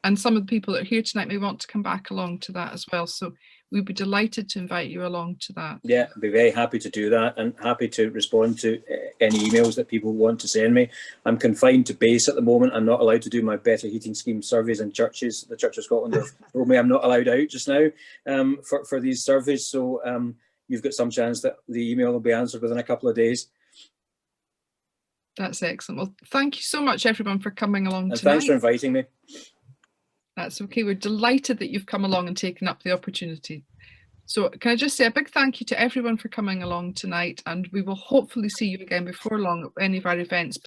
and some of the people that are here tonight may want to come back along to that as well, so we'd be delighted to invite you along to that. Yeah, I'd be very happy to do that, and happy to respond to any emails that people want to send me. I'm confined to base at the moment. I'm not allowed to do my better heating scheme surveys in churches. The Church of Scotland have told me I'm not allowed out just now for these surveys, so you've got some chance that the email will be answered within a couple of days. That's excellent. Well, thank you so much, everyone, for coming along tonight. Thanks for inviting me. That's okay. We're delighted that you've come along and taken up the opportunity. So can I just say a big thank you to everyone for coming along tonight, and we will hopefully see you again before long at any of our events.